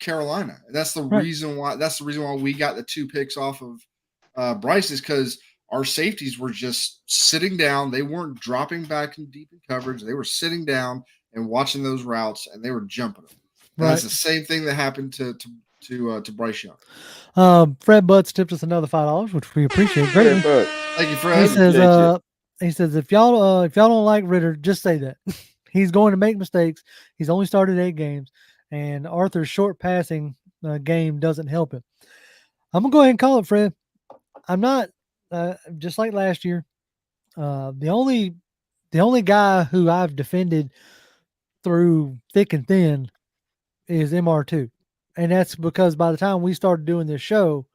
Carolina. That's the reason why. That's the reason why we got the 2 picks off of Bryce is because our safeties were just sitting down. They weren't dropping back in deep in coverage. They were sitting down and watching those routes, and they were jumping them. That's the same thing that happened to Bryce Young. Fred Butts tipped us another $5, which we appreciate greatly. Thank you, Fred. He says if y'all don't like Ritter, just say that. He's going to make mistakes. He's only started 8 games, and Arthur's short passing game doesn't help him. I'm gonna go ahead and call it, Fred. I'm not just like last year. The only guy who I've defended through thick and thin is MR2. And that's because by the time we started doing this show,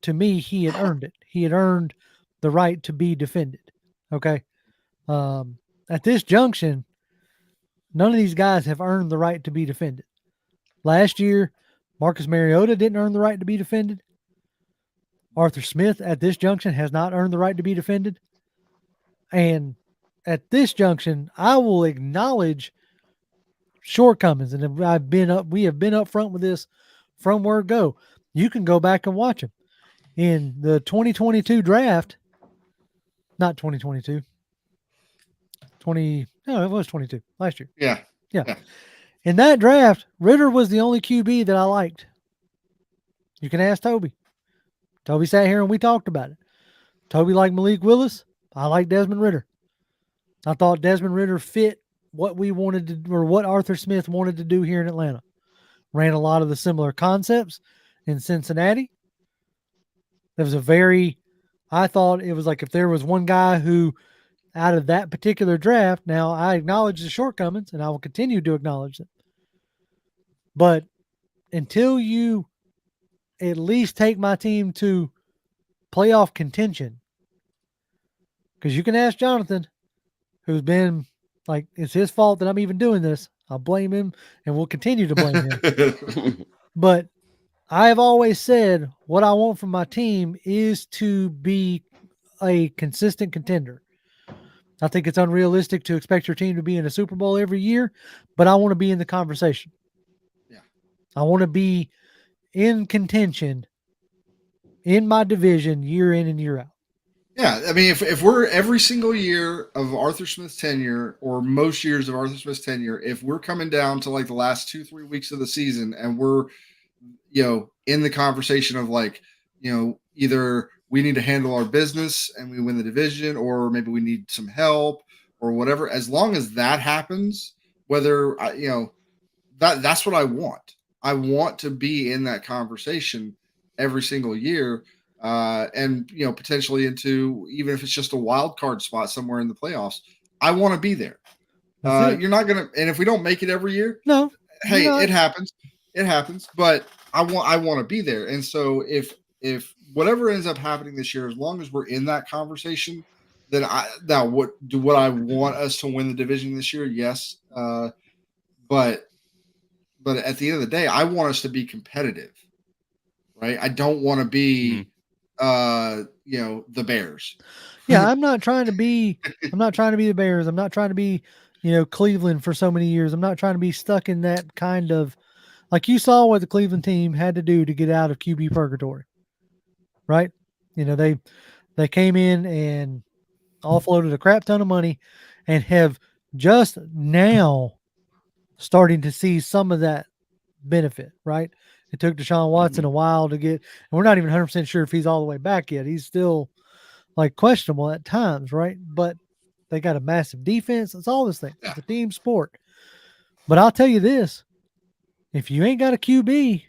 to me, he had earned it. He had earned the right to be defended. Okay. At this junction, none of these guys have earned the right to be defended. Last year, Marcus Mariota didn't earn the right to be defended. Arthur Smith at this junction has not earned the right to be defended. And at this junction, I will acknowledge shortcomings, and we have been up front with this from word go. You can go back and watch them in the 2022 draft. Not 2022. No, it was 22 last year. Yeah. In that draft, Ritter was the only QB that I liked. You can ask Toby. Toby sat here and we talked about it. Toby liked Malik Willis. I like Desmond Ritter. I thought Desmond Ritter fit what we wanted to, or what Arthur Smith wanted to do here in Atlanta. Ran a lot of the similar concepts in Cincinnati. I thought it was like if there was one guy who, out of that particular draft, now I acknowledge the shortcomings and I will continue to acknowledge them. But until you at least take my team to playoff contention, because you can ask Jonathan, who's been like, it's his fault that I'm even doing this. I'll blame him and we'll continue to blame him. But I have always said what I want from my team is to be a consistent contender. I think it's unrealistic to expect your team to be in a Super Bowl every year, but I want to be in the conversation. Yeah. I want to be in contention in my division year in and year out. Yeah, I mean, if we're every single year of Arthur Smith's tenure, or most years of Arthur Smith's tenure, if we're coming down to like the last 2-3 weeks of the season and we're, in the conversation of like, either we need to handle our business and we win the division, or maybe we need some help or whatever, as long as that happens, whether, that's what I want. I want to be in that conversation every single year. And potentially into, even if it's just a wild card spot somewhere in the playoffs, I want to be there. You're not gonna, and if we don't make it every year, no, hey, it happens. But I want to be there. And so if whatever ends up happening this year, as long as we're in that conversation, then what I want us to win the division this year? Yes. but at the end of the day, I want us to be competitive, right? I don't want to be, the Bears. Yeah, I'm not trying to be the Bears. I'm not trying to be, Cleveland for so many years. I'm not trying to be stuck in that kind of, like, you saw what the Cleveland team had to do to get out of QB purgatory, right? They came in and offloaded a crap ton of money and have just now starting to see some of that benefit, right? It took Deshaun Watson a while to get, and we're not even 100% sure if he's all the way back yet. He's still like questionable at times, right? But they got a massive defense. It's all this thing. It's a team sport. But I'll tell you this, if you ain't got a QB,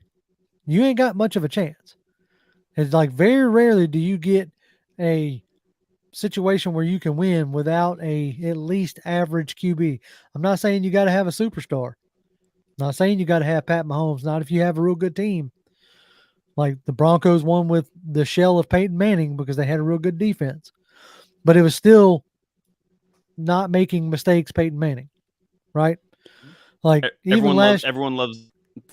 you ain't got much of a chance. It's like very rarely do you get a situation where you can win without a at least average QB. I'm not saying you got to have a superstar. I'm not saying you got to have Pat Mahomes. Not if you have a real good team. Like the Broncos won with the shell of Peyton Manning because they had a real good defense. But it was still not making mistakes Peyton Manning, right? Like everyone loves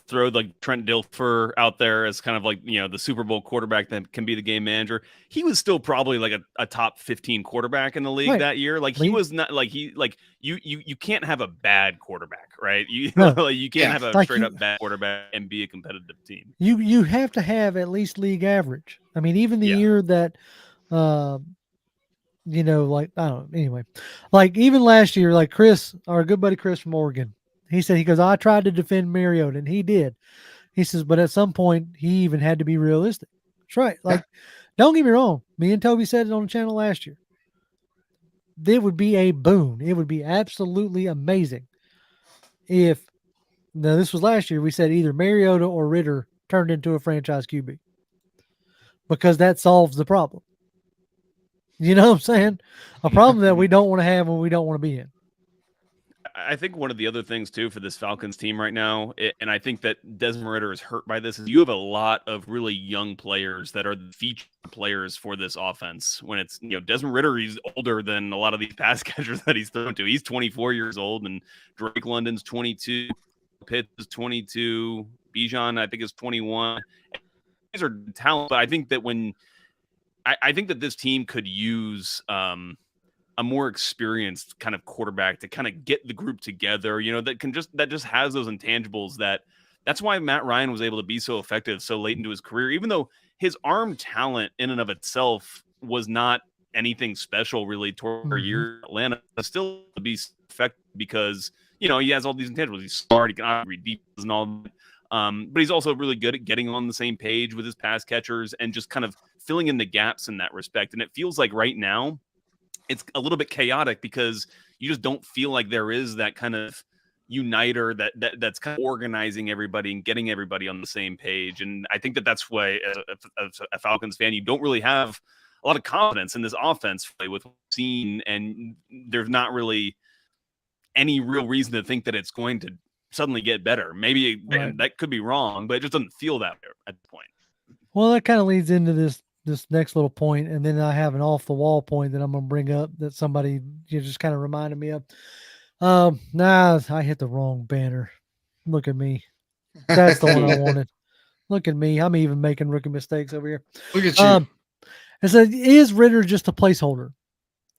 throw like Trent Dilfer out there as kind of like, the Super Bowl quarterback that can be the game manager. He was still probably like a top 15 quarterback in the league that year. Like he was not like you can't have a bad quarterback, right? You can't have a like straight up bad quarterback and be a competitive team. You have to have at least league average. I mean, even the year that like I don't know, anyway. Like even last year, like Chris, our good buddy Chris from Oregon, he said, he goes, I tried to defend Mariota, and he did. He says, but at some point he even had to be realistic. That's right. Like, don't get me wrong. Me and Toby said it on the channel last year. It would be a boon. It would be absolutely amazing if, now this was last year, we said either Mariota or Ritter turned into a franchise QB because that solves the problem. You know what I'm saying? A problem that we don't want to have when we don't want to be in. I think one of the other things too for this Falcons team right now, and I think that Desmond Ritter is hurt by this, is you have a lot of really young players that are the featured players for this offense. When it's, Desmond Ritter, he's older than a lot of these pass catchers that he's thrown to. He's 24 years old, and Drake London's 22, Pitts is 22, Bijan I think is 21. These are talent, but I think that I think that this team could use a more experienced kind of quarterback to kind of get the group together, that just has those intangibles. That's why Matt Ryan was able to be so effective so late into his career, even though his arm talent in and of itself was not anything special really toward a year in Atlanta, still to be effective because, he has all these intangibles. He's smart, he can read defense and all that. But he's also really good at getting on the same page with his pass catchers and just kind of filling in the gaps in that respect. And it feels like right now it's a little bit chaotic because you just don't feel like there is that kind of uniter that's kind of organizing everybody and getting everybody on the same page. And I think that's why as a Falcons fan, you don't really have a lot of confidence in this offense with what we've seen. And there's not really any real reason to think that it's going to suddenly get better. Maybe that could be wrong, but it just doesn't feel that way at the point. Well, that kind of leads into this next little point, and then I have an off the wall point that I'm going to bring up that somebody just kind of reminded me of. I hit the wrong banner. Look at me. That's the one I wanted. Look at me. I'm even making rookie mistakes over here. Look at you. It said, is Ritter just a placeholder?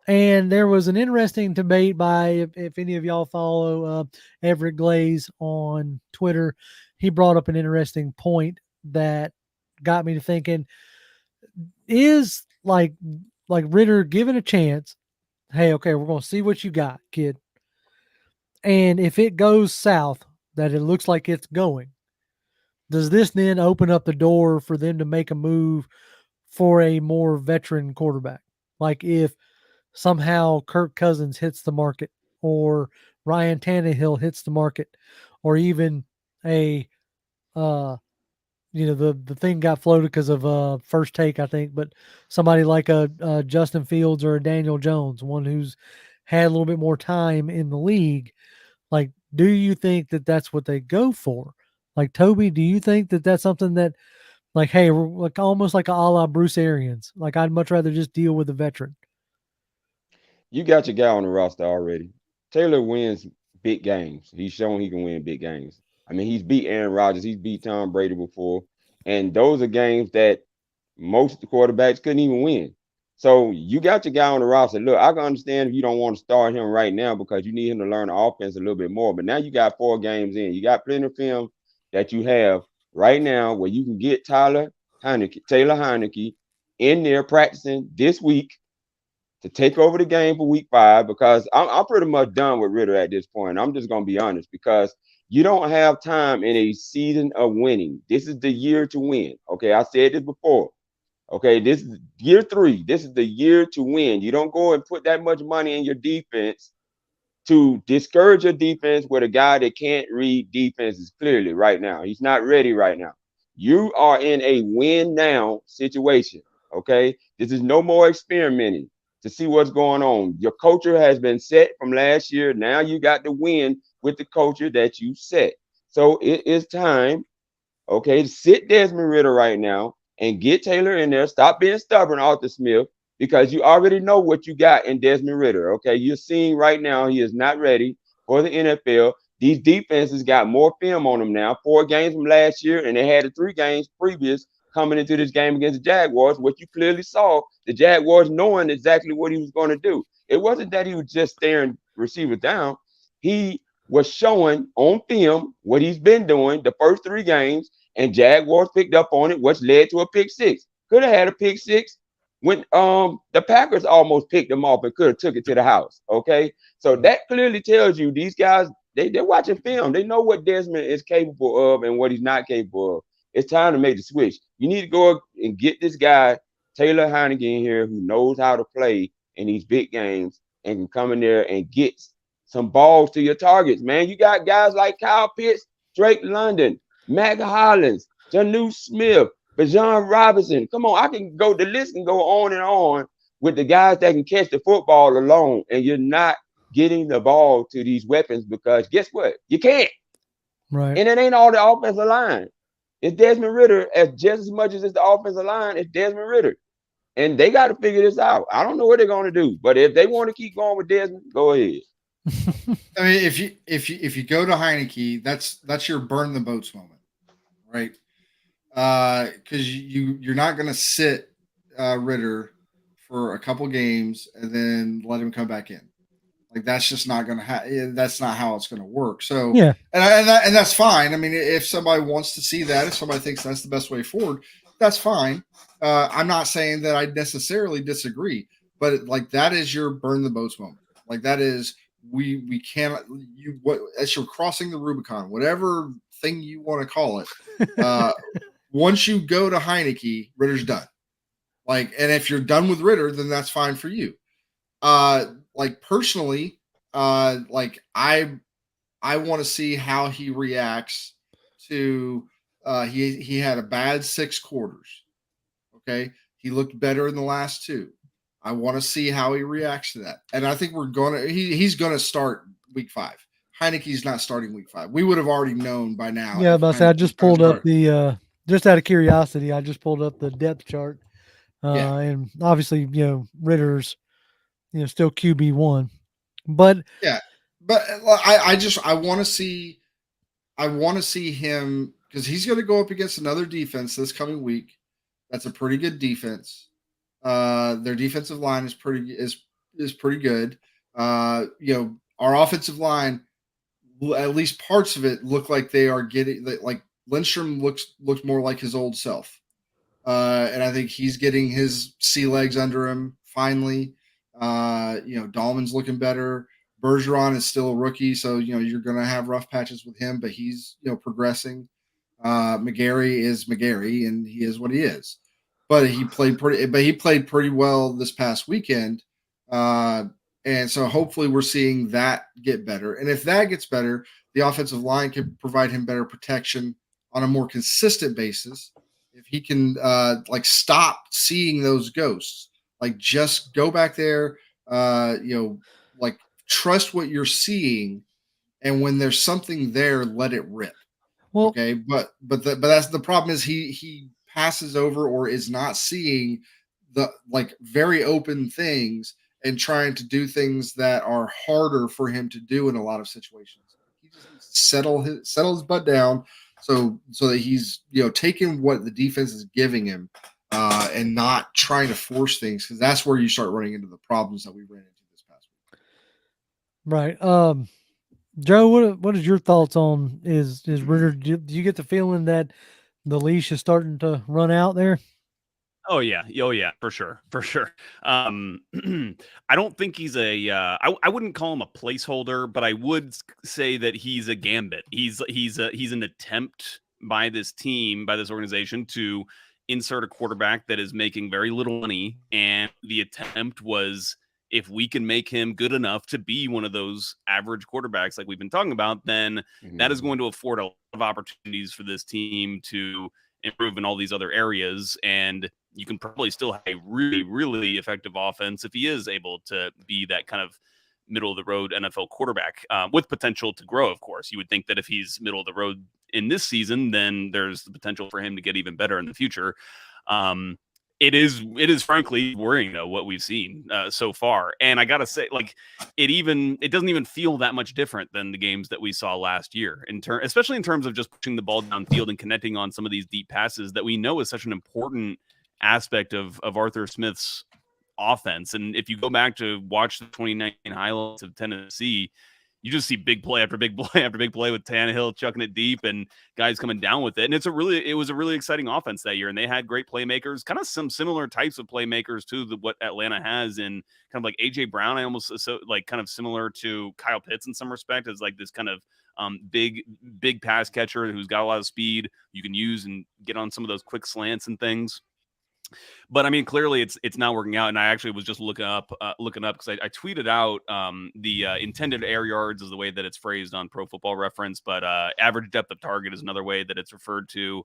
And there was an interesting debate by, if any of y'all follow Everett Glaze on Twitter, he brought up an interesting point that got me to thinking, is like Ritter given a chance, hey, okay, we're going to see what you got, kid. And if it goes south, that it looks like it's going, does this then open up the door for them to make a move for a more veteran quarterback? Like if somehow Kirk Cousins hits the market, or Ryan Tannehill hits the market, or even a, the thing got floated because of First Take, I think, but somebody like a Justin Fields or a Daniel Jones, one who's had a little bit more time in the league. Like, do you think that that's what they go for? Like, Toby, do you think that that's something that, like, hey, we're like almost like a la Bruce Arians? Like, I'd much rather just deal with a veteran. You got your guy on the roster already. Taylor wins big games. He's shown he can win big games. I mean, he's beat Aaron Rodgers, he's beat Tom Brady before, and those are games that most of the quarterbacks couldn't even win. So you got your guy on the roster. Look, I can understand if you don't want to start him right now because you need him to learn the offense a little bit more. But now you got 4 games in. You got plenty of film that you have right now where you can get Taylor Heinicke in there practicing this week to take over the game for week 5 because I'm pretty much done with Ritter at this point. I'm just going to be honest because you don't have time in a season of winning. This is the year to win. Okay, I said this before. Okay, this is year 3. This is the year to win. You don't go and put that much money in your defense to discourage your defense with a guy that can't read defenses clearly right now. He's not ready right now. You are in a win now situation. Okay, this is no more experimenting to see what's going on. Your culture has been set from last year. Now you got to win with the culture that you set. So it is time, okay, sit Desmond Ritter right now and get Taylor in there. Stop being stubborn, Arthur Smith, because you already know what you got in Desmond Ritter. Okay, you're seeing right now he is not ready for the NFL. These defenses got more film on them now. 4 games from last year, and they had the 3 games previous coming into this game against the Jaguars. What you clearly saw, the Jaguars knowing exactly what he was going to do. It wasn't that he was just staring receivers down. He was showing on film what he's been doing the first 3 games, and Jaguars picked up on it, which led to a pick 6. Could have had a pick 6 when the Packers almost picked him off and could have took it to the house. Okay, so that clearly tells you these guys they're watching film. They know what Desmond is capable of and what he's not capable of. It's time to make the switch. You need to go and get this guy Taylor Heinicke in here who knows how to play in these big games and can come in there and get some balls to your targets, man. You got guys like Kyle Pitts, Drake London, Mac Hollins, Janu Smith, Bijan Robinson. Come on, the list can go on and on with the guys that can catch the football alone, and you're not getting the ball to these weapons because guess what? You can't. Right. And it ain't all the offensive line. It's Desmond Ritter just as much as it's the offensive line. It's Desmond Ritter. And they got to figure this out. I don't know what they're going to do, but if they want to keep going with Desmond, go ahead. I mean, if you go to Heinicke, that's your burn the boats moment, right? Because you're not going to sit Ritter for a couple games and then let him come back in. Like that's just not going to that's not how it's going to work. So yeah, and that's fine. I mean, if somebody wants to see that, if somebody thinks that's the best way forward, that's fine. I'm not saying that I necessarily disagree, but like that is your burn the boats moment. Like that is we cannot as you're crossing the Rubicon, whatever thing you want to call it. Once you go to Heinicke, Ritter's done. Like, and if you're done with Ritter, then that's fine for you. Like personally, like I want to see how he reacts to he had a bad 6 quarters. Okay. He looked better in the last 2. I want to see how he reacts to that. And I think he's gonna start week 5. Heinicke's not starting week 5. We would have already known by now. Yeah, but I just pulled up the just out of curiosity, I just pulled up the depth chart. And obviously, Ritter's still QB1. But yeah, but I want to see him because he's going to go up against another defense this coming week. That's a pretty good defense. Their defensive line is pretty good. Our offensive line, at least parts of it, look like they are getting like Lindstrom looks more like his old self. And I think he's getting his sea legs under him finally. Dahlman's looking better. Bergeron is still a rookie, so you're going to have rough patches with him, but he's progressing. McGarry is McGarry, and he is what he is. But he played pretty well this past weekend, and so hopefully we're seeing that get better. And if that gets better, the offensive line can provide him better protection on a more consistent basis. If he can stop seeing those ghosts, like just go back there, like trust what you're seeing, and when there's something there, let it rip. Well, okay, but that's the problem is he passes over or is not seeing the very open things, and trying to do things that are harder for him to do in a lot of situations. He just needs to settle his butt down so that he's taking what the defense is giving him and not trying to force things, because that's where you start running into the problems that we ran into this past week. Right. Joe, what is your thoughts on is Ritter? Do you get the feeling that the leash is starting to run out there? Oh yeah, for sure. I don't think he's I wouldn't call him a placeholder, but I would say that he's a gambit. He's an attempt by this team, by this organization, to insert a quarterback that is making very little money, and the attempt was, if we can make him good enough to be one of those average quarterbacks like we've been talking about, then that is going to afford a lot of opportunities for this team to improve in all these other areas. And you can probably still have a really, really effective offense if he is able to be that kind of middle of the road NFL quarterback, with potential to grow. Of course, you would think that if he's middle of the road in this season, then there's the potential for him to get even better in the future. It is frankly worrying though what we've seen so far, and I gotta say, like, it doesn't even feel that much different than the games that we saw last year, especially in terms of just pushing the ball downfield and connecting on some of these deep passes that we know is such an important aspect of Arthur Smith's offense. And if you go back to watch the 2019 highlights of Tennessee, you just see big play after big play after big play with Tannehill chucking it deep and guys coming down with it. And it was a really exciting offense that year. And they had great playmakers, kind of some similar types of playmakers to what Atlanta has, in kind of like AJ Brown. I almost like kind of similar to Kyle Pitts in some respect, as like this kind of big pass catcher who's got a lot of speed you can use and get on some of those quick slants and things. But I mean, clearly it's not working out. And I actually was just looking up because I tweeted out the intended air yards is the way that it's phrased on Pro Football Reference, but average depth of target is another way that it's referred to.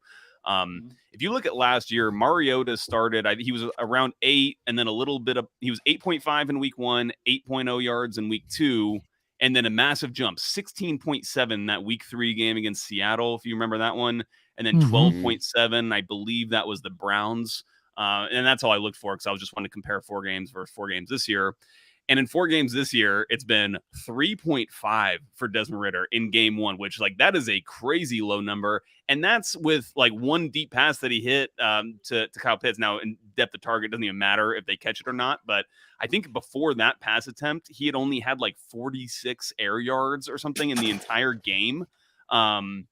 If you look at last year, Mariota started, he was around 8, and then he was 8.5 in week 1, 8.0 yards in week 2, and then a massive jump, 16.7 that week 3 game against Seattle, if you remember that one, and then 12.7, I believe that was the Browns. And that's all I looked for, because I was just wanting to compare 4 games versus 4 games this year. And in 4 games this year, it's been 3.5 for Desmond Ritter in game 1, which, like, that is a crazy low number. And that's with like one deep pass that he hit to Kyle Pitts. Now, in depth of target, doesn't even matter if they catch it or not. But I think before that pass attempt, he had only had like 46 air yards or something in the entire game. And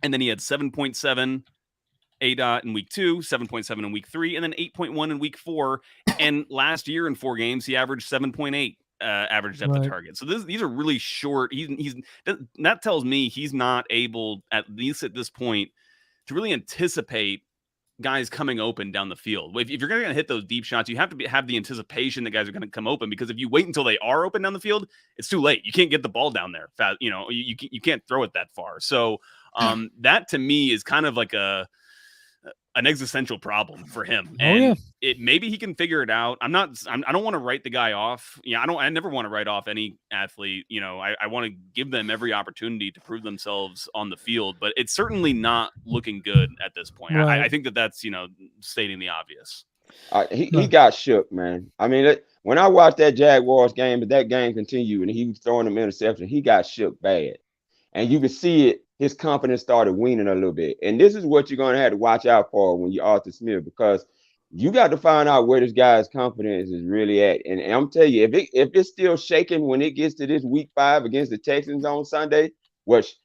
then he had 7.7 ADOT in week 2, 7.7 in week 3, and then 8.1 in week 4. And last year in 4 games, he averaged 7.8 average depth of target. So these are really short. That tells me he's not able, at least at this point, to really anticipate guys coming open down the field. If you're going to hit those deep shots, you have to have the anticipation that guys are going to come open, because if you wait until they are open down the field, it's too late. You can't get the ball down there fast. You can't throw it that far. So that to me is kind of like an existential problem for him. And maybe he can figure it out. I don't want to write the guy off. I never want to write off any athlete. I want to give them every opportunity to prove themselves on the field, but it's certainly not looking good at this point. Right. I think that's, stating the obvious. He got shook, man. I mean, when I watched that Jaguars game, but that game continued and he was throwing them interceptions, he got shook bad. And you could see it. His confidence started weaning a little bit. And this is what you're going to have to watch out for when you're Arthur Smith, because you got to find out where this guy's confidence is really at. And I'm telling you, if it's still shaking when it gets to this week 5 against the Texans on Sunday, which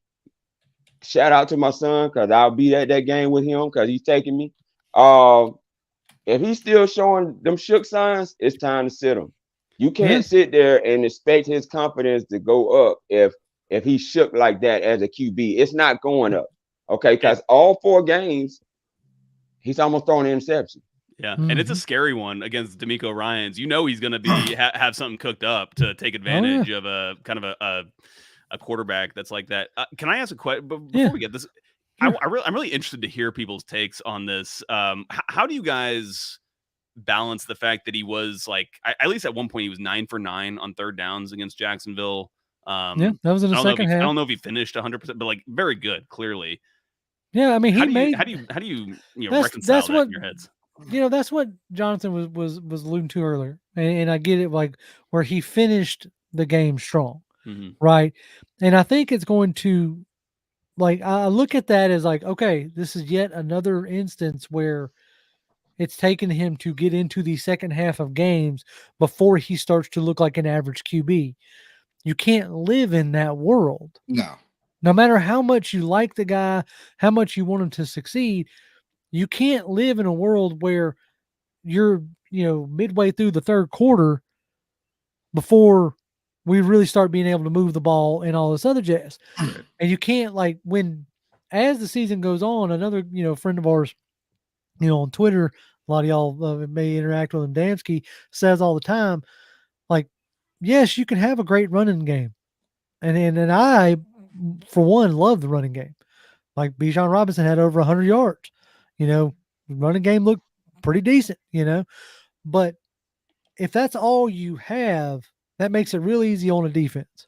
shout out to my son, because I'll be at that game with him because he's taking me. If he's still showing them shook signs, it's time to sit him. You can't sit there and expect his confidence to go up if he's shook like that as a QB. It's not going up, okay? Because all 4 games, he's almost throwing an interception. Yeah, and it's a scary one against DeMeco Ryans. He's going to be have something cooked up to take advantage of a kind of a quarterback that's like that. Can I ask a question before we get this? I'm really interested to hear people's takes on this. How do you guys balance the fact that he was like, at least at one point, he was 9 for 9 on 3rd downs against Jacksonville? That was in the second half. I don't know if he finished 100%, but like very good, clearly. Yeah, I mean, how do you reconcile that in your heads? that's what Jonathan was alluding to earlier, and I get it, like where he finished the game strong, Mhm. right? And I think it's going to, like, I look at that as like, okay, this is yet another instance where it's taken him to get into the second half of games before he starts to look like an average QB. You can't live in that world. No. No matter how much you like the guy, how much you want him to succeed, you can't live in a world where you're, midway through the third quarter before we really start being able to move the ball and all this other jazz. Right. And you can't, like, as the season goes on, another, friend of ours, on Twitter, a lot of y'all may interact with him, Dansky, says all the time, like, yes, you can have a great running game. And I, for one, love the running game. Like Bijan Robinson had over 100 yards. Running game looked pretty decent, But if that's all you have, that makes it real easy on a defense.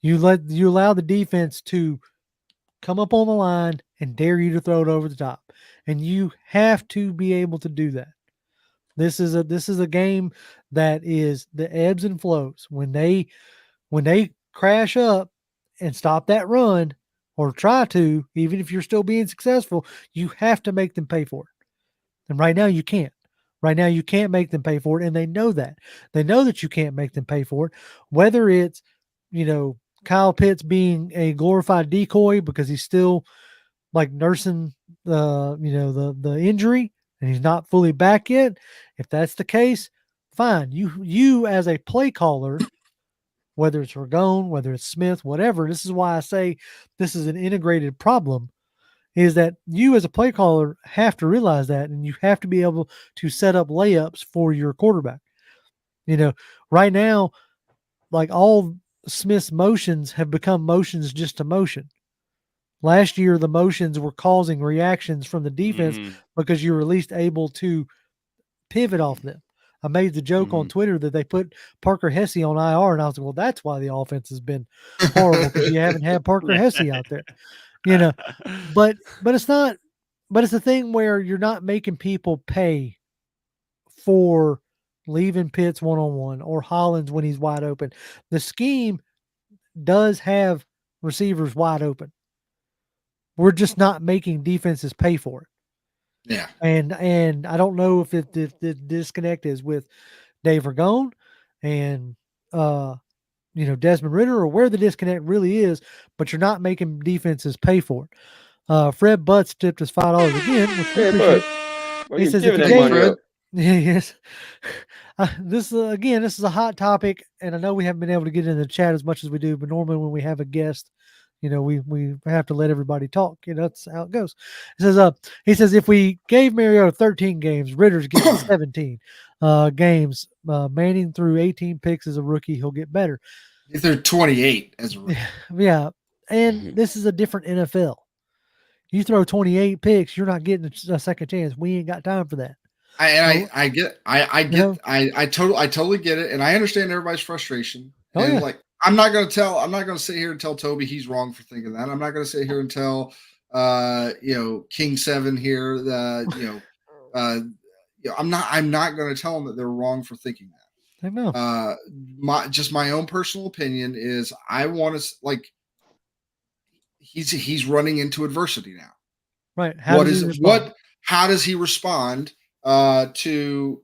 You allow the defense to come up on the line and dare you to throw it over the top. And you have to be able to do that. This is a game that is the ebbs and flows. When they crash up and stop that run, or try to, even if you're still being successful, you have to make them pay for it. And right now you can't. Right now you can't make them pay for it, and they know that. They know that you can't make them pay for it, whether it's, Kyle Pitts being a glorified decoy because he's still like nursing the injury and he's not fully back yet. If that's the case, fine. You as a play caller, whether it's Ragone, whether it's Smith, whatever, this is why I say this is an integrated problem, is that you as a play caller have to realize that, and you have to be able to set up layups for your quarterback. Right now, like, all Smith's motions have become motions just to motion. Last year, the motions were causing reactions from the defense Mhm. because you were at least able to pivot off them. I made the joke on Twitter that they put Parker Hesse on IR, and I was like, well, that's why the offense has been horrible, because you haven't had Parker Hesse out there. But it's not, but it's a thing where you're not making people pay for leaving Pitts one-on-one or Hollins when he's wide open. The scheme does have receivers wide open. We're just not making defenses pay for it. Yeah. And I don't know if the disconnect is with Dave Ragone and Desmond Ritter, or where the disconnect really is, but you're not making defenses pay for it. Fred Butts tipped us $5 again, which we appreciate. Well, He you're says, giving if that you money Fred. up. yes. This is a hot topic, and I know we haven't been able to get into the chat as much as we do, but normally when we have a guest, we have to let everybody talk. That's how it goes. He says, if we gave Mariota 13 games, Ritter's getting 17 games. Manning threw 18 picks as a rookie. He'll get better. If they're 28 as a rookie. Yeah. And this is a different NFL. You throw 28 picks, you're not getting a second chance. We ain't got time for that. I totally get it, and I understand everybody's frustration. Oh, and yeah. like, I'm not gonna sit here and tell Toby he's wrong for thinking that. I'm not gonna sit here and tell King 7 here I'm not gonna tell them that they're wrong for thinking that. I know. My own personal opinion is I want to, like, he's running into adversity now. Right. How does he respond to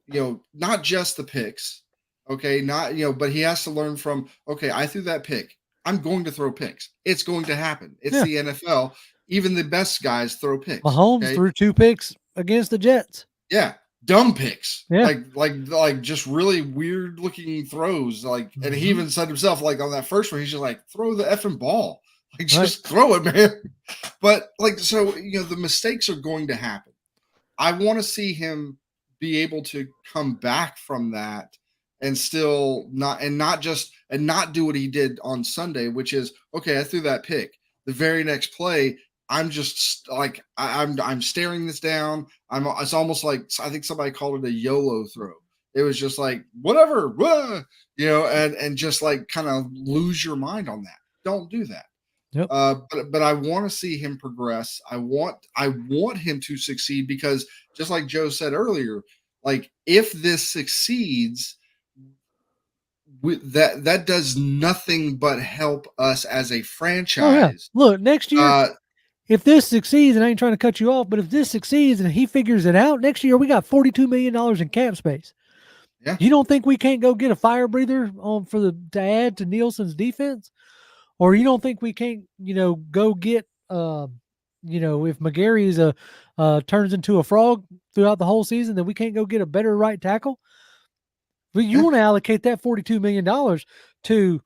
not just the picks, okay, not but he has to learn from, okay, I threw that pick, I'm going to throw picks, it's going to happen, it's the NFL, even the best guys throw picks. Mahomes threw 2 picks against the Jets. Yeah, dumb picks. Yeah. Like just really weird looking throws, like, and he even said himself, like, on that first one, he's just like, throw the effing ball, like, just throw it, man. But like, so the mistakes are going to happen. I want to see him be able to come back from that and still not do what he did on Sunday, which is, okay, I threw that pick. The very next play, I'm just like, I'm staring this down. It's almost like, I think somebody called it a YOLO throw. It was just like, whatever, and just like kind of lose your mind on that. Don't do that. Yep. But I want to see him progress. I want him to succeed because just like Joe said earlier, like if this succeeds, that does nothing but help us as a Oh yeah. franchise. Look, next year, Uh, if this succeeds, and I ain't trying to cut you off, but if this succeeds and he figures it out, next year we got $42 million in cap space. Yeah. You don't think we can't go get a fire breather on to add to Nielsen's defense? Or you don't think we can't, go get, if McGarry is turns into a frog throughout the whole season, then we can't go get a better right tackle? But you Yeah. want to allocate that $42 million to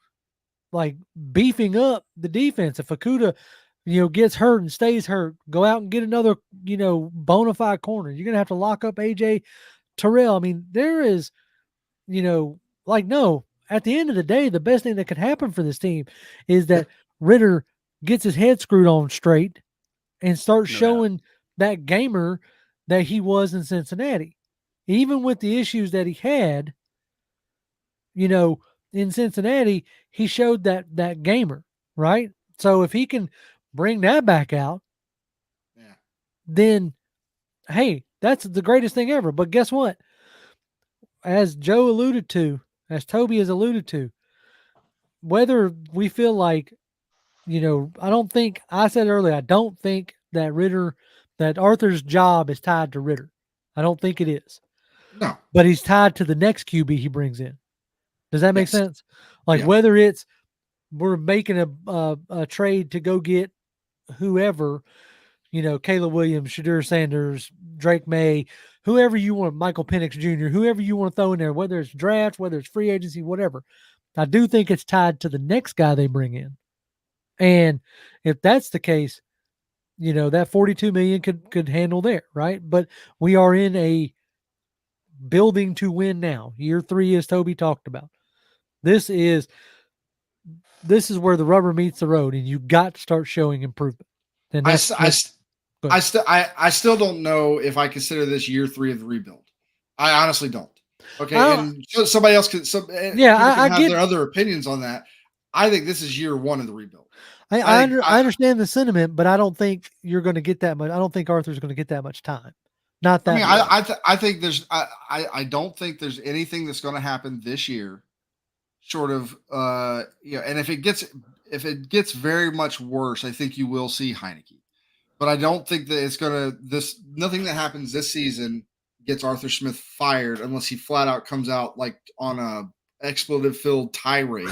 like beefing up the defense. If Akuda, gets hurt and stays hurt, go out and get another, bona fide corner. You're going to have to lock up AJ Terrell. I mean, there is, no, at the end of the day, the best thing that could happen for this team is that Ritter gets his head screwed on straight and starts showing that gamer that he was in Cincinnati. Even with the issues that he had, in Cincinnati, he showed that gamer, right? So if he can bring that back out, then hey, that's the greatest thing ever. But guess what? As Joe alluded to, as Toby has alluded to, whether we feel like, I said earlier, I don't think that Arthur's job is tied to Ritter. I don't think it is. No. But he's tied to the next QB he brings in. Does that make sense? Like whether it's we're making a trade to go get whoever, Caleb Williams, Shadur Sanders, Drake May, whoever you want, Michael Penix Jr., whoever you want to throw in there, whether it's draft, whether it's free agency, whatever. I do think it's tied to the next guy they bring in. And if that's the case, that $42 million could handle there, right? But we are in a building to win now. Year 3, as Toby talked about. This is where the rubber meets the road, and you got to start showing improvement. And I still don't know if I consider this year 3 of the rebuild. I honestly don't. Okay, and somebody else can. I have their other opinions on that. I think this is year 1 of the rebuild. I understand the sentiment, but I don't think you're going to get that much. I don't think Arthur's going to get that much time. Not that. I mean, I think there's. I don't think there's anything that's going to happen this year, short of And if it gets very much worse, I think you will see Heinicke. But I don't think that it's going to. Nothing that happens this season gets Arthur Smith fired unless he flat out comes out like on a expletive-filled tirade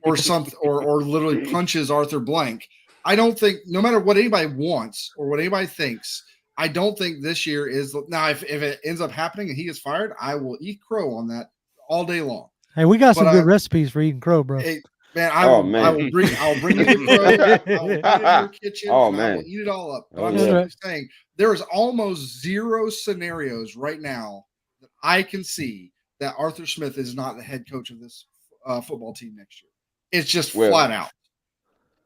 or something, or literally punches Arthur blank. I don't think, no matter what anybody wants or what anybody thinks, I don't think this year is. Now, if it ends up happening and he gets fired, I will eat crow on that all day long. Hey, we got some good recipes for eating crow, bro. Man, I'll bring you the crow. I will put it in your kitchen. I will eat it all up. But I'm just saying, there is almost zero scenarios right now that I can see that Arthur Smith is not the head coach of this football team next year. It's just flat out.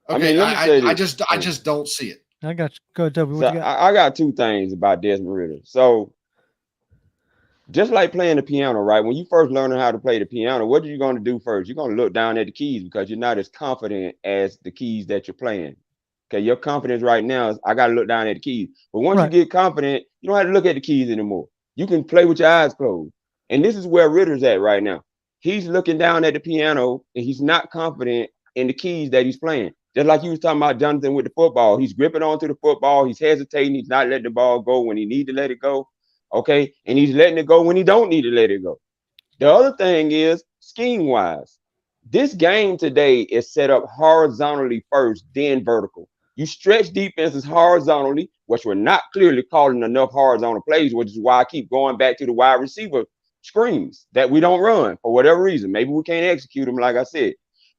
Okay, I just don't see it. I got you. Go ahead, Toby. What you got? I got 2 things about Desmond Ritter. So, just like playing the piano, right? When you first learn how to play the piano, what are you going to do first? You're going to look down at the keys because you're not as confident as the keys that you're playing. Okay, your confidence right now is I got to look down at the keys. But once you get confident, you don't have to look at the keys anymore. You can play with your eyes closed. And this is where Ritter's at right now. He's looking down at the piano and he's not confident in the keys that he's playing. Just like you was talking about Jonathan with the football. He's gripping onto the football. He's hesitating. He's not letting the ball go when he needs to let it go. Okay. And he's letting it go when he don't need to let it go. The other thing is scheme-wise. This game today is set up horizontally first, then vertical. You stretch defenses horizontally, which we're not clearly calling enough horizontal plays, which is why I keep going back to the wide receiver screens that we don't run for whatever reason. Maybe we can't execute them, like I said.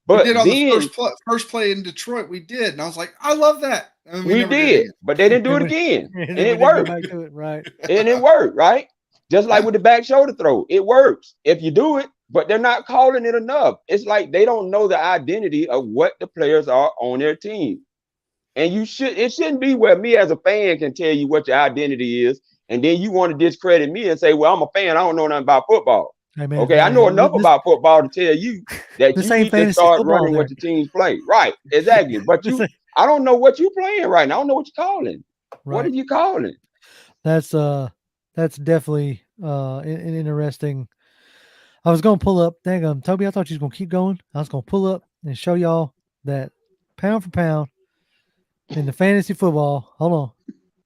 But we did on the first play in Detroit. We did, and I was like, I love that. And we did, but they didn't do it again, and it worked. Right, and it worked, right? Just like with the back shoulder throw, it works if you do it. But they're not calling it enough. It's like they don't know the identity of what the players are on their team. And it shouldn't be where me as a fan can tell you what your identity is, and then you want to discredit me and say, well, I'm a fan, I don't know nothing about football. Hey man, Okay, I know enough this, about football to tell you that this you ain't need to fantasy start football running there. what your teams play. Right, exactly. But This ain't, I don't know what you playing right now. I don't know what you're calling. What are right. you calling? That's definitely an interesting. I was gonna pull up. Dang, Toby, I thought you was gonna keep going. I was gonna pull up and show y'all that pound for pound in the fantasy football. Hold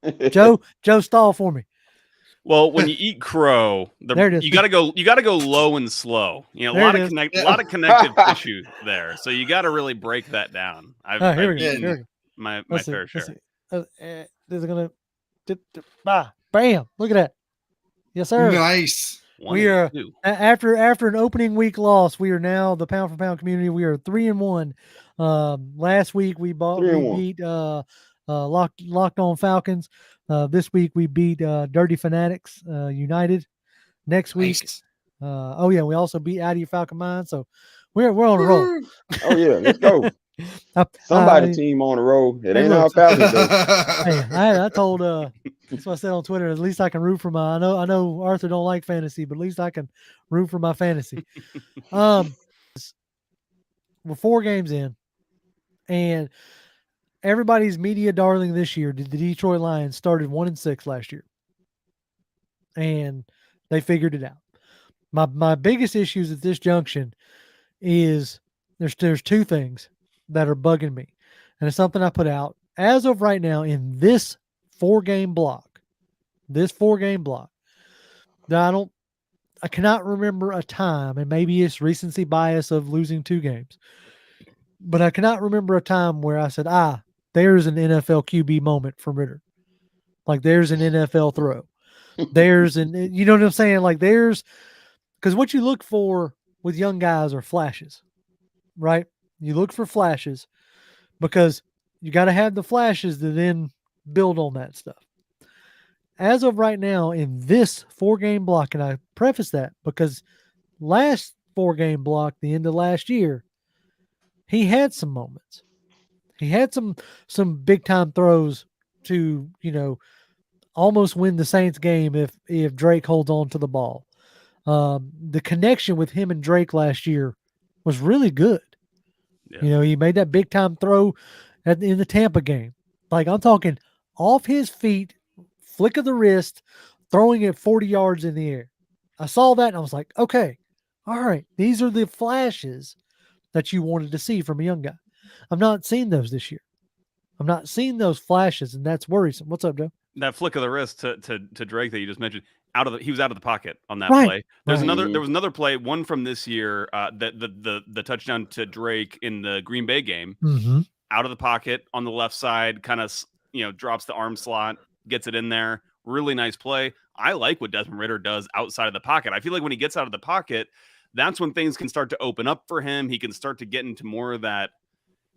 on, Joe, stall for me. Well, when you eat crow, There it is. you gotta go low and slow. You know, There it is. a Yeah. lot of connective tissue there. So you got to really break that down. Oh, here I've we go. eaten Here we go. my Let's see. fair Let's share. see. This is gonna. Bam! Look at that. Yes, sir. Nice. We are 182. after an opening week loss. We are now the pound for pound community. We are 3-1. Last week we 3-1. beat locked on Falcons. This week we beat Dirty Fanatics United. Next week, Nice. oh yeah, we also beat Out of Your Falcon Mind. So we're on a roll. Woo. Oh yeah, let's go. Somebody team on the road. It Hey, ain't look, our Falcons though. hey, I told that's what I said on Twitter. At least I can root for my. I know Arthur don't like fantasy, but at least I can root for my fantasy. We're 4 games in, and everybody's media darling this year. The Detroit Lions started 1-6 last year, and they figured it out. My biggest issues at this junction is there's 2 things that are bugging me, and it's something I put out as of right now in this 4-game block. This 4-game block. That I cannot remember a time, and maybe it's recency bias of losing 2 games, but I cannot remember a time where I said, there's an NFL QB moment for Ritter. Like there's an NFL throw. There's you know what I'm saying? Like because what you look for with young guys are flashes, right? You look for flashes because you got to have the flashes to then build on that stuff. As of right now, in this 4-game block, and I preface that because last 4-game block, the end of last year, he had some moments. He had some big time throws to, almost win the Saints game if Drake holds on to the ball. The connection with him and Drake last year was really good. Yeah. He made that big time throw in the Tampa game. Like I'm talking off his feet, flick of the wrist, throwing it 40 yards in the air. I saw that and I was like, okay, all right, these are the flashes that you wanted to see from a young guy. I'm not seeing those this year. I'm not seeing those flashes, and that's worrisome. What's up, Joe? That flick of the wrist to Drake that you just mentioned, he was out of the pocket on that Right, play. There right. was another play, one from this year, that the touchdown to Drake in the Green Bay game, Mm-hmm. out of the pocket on the left side, kind of drops the arm slot, gets it in there. Really nice play. I like what Desmond Ritter does outside of the pocket. I feel like when he gets out of the pocket, that's when things can start to open up for him. He can start to get into more of that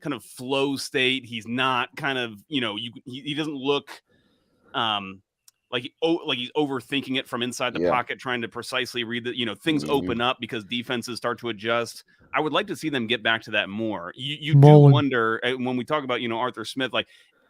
kind of flow state. He's not kind of, he doesn't look like he's overthinking it from inside the pocket, trying to precisely read the, things open up because defenses start to adjust. I would like to see them get back to that more. You do wonder when we talk about, Arthur Smith, like,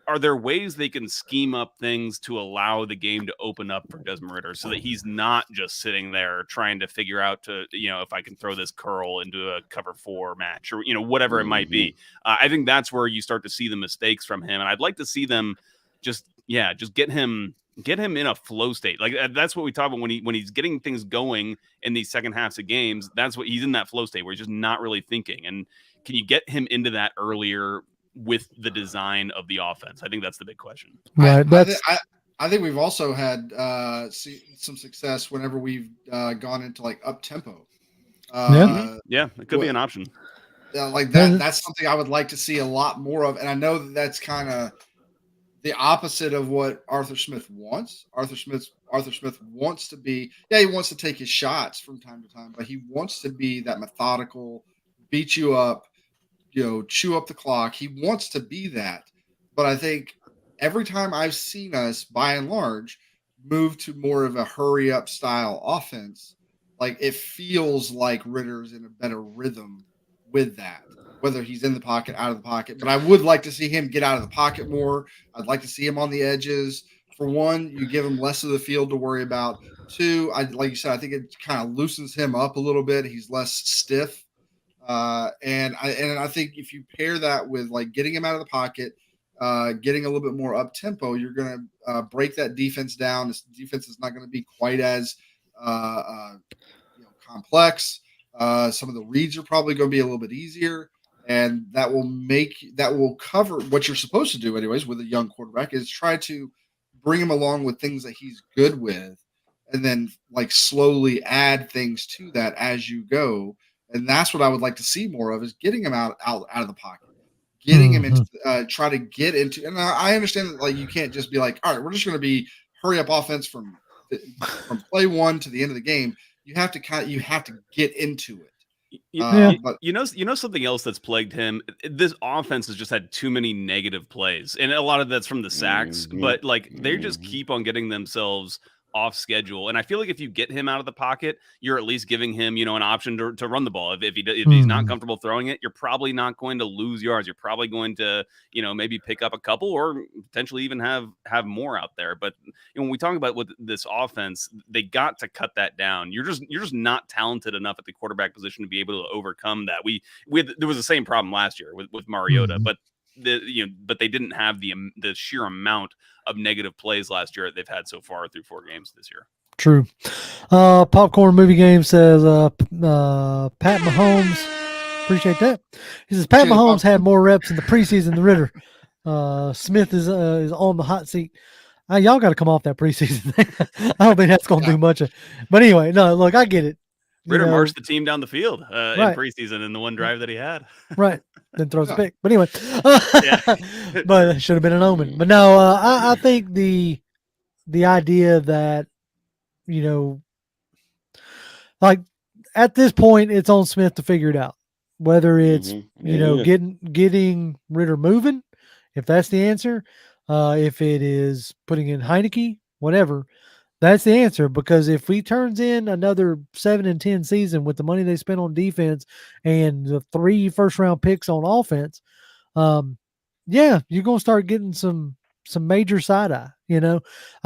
are there ways they can scheme up things to allow the game to open up for Desmond Ritter so that he's not just sitting there trying to figure out if I can throw this curl into a cover 4 match or, whatever it might be. I think that's where you start to see the mistakes from him. And I'd like to see them just get him in a flow state. Like that's what we talk about when he's getting things going in these second halves of games. That's what he's in, that flow state where he's just not really thinking. And can you get him into that earlier with the design of the offense? I think that's the big question. Right. I think we've also had some success whenever we've gone into like up tempo. Yeah, it could be an option. Like that. That's something I would like to see a lot more of. And I know that's kind of the opposite of what Arthur Smith wants. Arthur Smith wants to be, he wants to take his shots from time to time, but he wants to be that methodical, beat you up, chew up the clock. He wants to be that. But I think every time I've seen us, by and large, move to more of a hurry up style offense, like it feels like Ritter's in a better rhythm with that, whether he's in the pocket, out of the pocket. But I would like to see him get out of the pocket more. I'd like to see him on the edges. For one, you give him less of the field to worry about. too. Like you said, I think it kind of loosens him up a little bit. He's less stiff. And I think if you pair that with like getting him out of the pocket, getting a little bit more up tempo, you're going to break that defense down. This defense is not going to be quite as complex. Some of the reads are probably going to be a little bit easier, and that will cover what you're supposed to do anyways with a young quarterback, is try to bring him along with things that he's good with, and then like slowly add things to that as you go. And that's what I would like to see more of, is getting him out of the pocket, getting him into try to get into. And I understand that like you can't just be like, all right, we're just going to be hurry up offense from play one to the end of the game. You have to get into it. But you know something else that's plagued him. This offense has just had too many negative plays, and a lot of that's from the sacks. But like they just keep on getting themselves off schedule, and I feel like if you get him out of the pocket, you're at least giving him, an option to run the ball. If he's not comfortable throwing it, you're probably not going to lose yards. You're probably going to, maybe pick up a couple or potentially even have more out there. But when we talk about with this offense, they got to cut that down. You're just not talented enough at the quarterback position to be able to overcome that. There was the same problem last year with Mariota, but they didn't have the sheer amount of negative plays last year that they've had so far through 4 games this year. True. Popcorn Movie Game says Pat Mahomes. Appreciate that. He says Pat Mahomes had more reps in the preseason than Ritter. Smith is on the hot seat. Y'all got to come off that preseason thing. I don't think that's going to do much. But anyway, no, look, I get it. Ritter marched the team down the field in preseason in the one drive that he had. Right. Then throws a pick. But anyway, but it should have been an omen. But no, I think the idea that, like at this point, it's on Smith to figure it out. Whether it's, getting Ritter moving, if that's the answer, if it is putting in Heinicke, whatever, that's the answer. Because if he turns in another 7-10 season with the money they spent on defense and the 3 first-round picks on offense, you're going to start getting some major side eye. I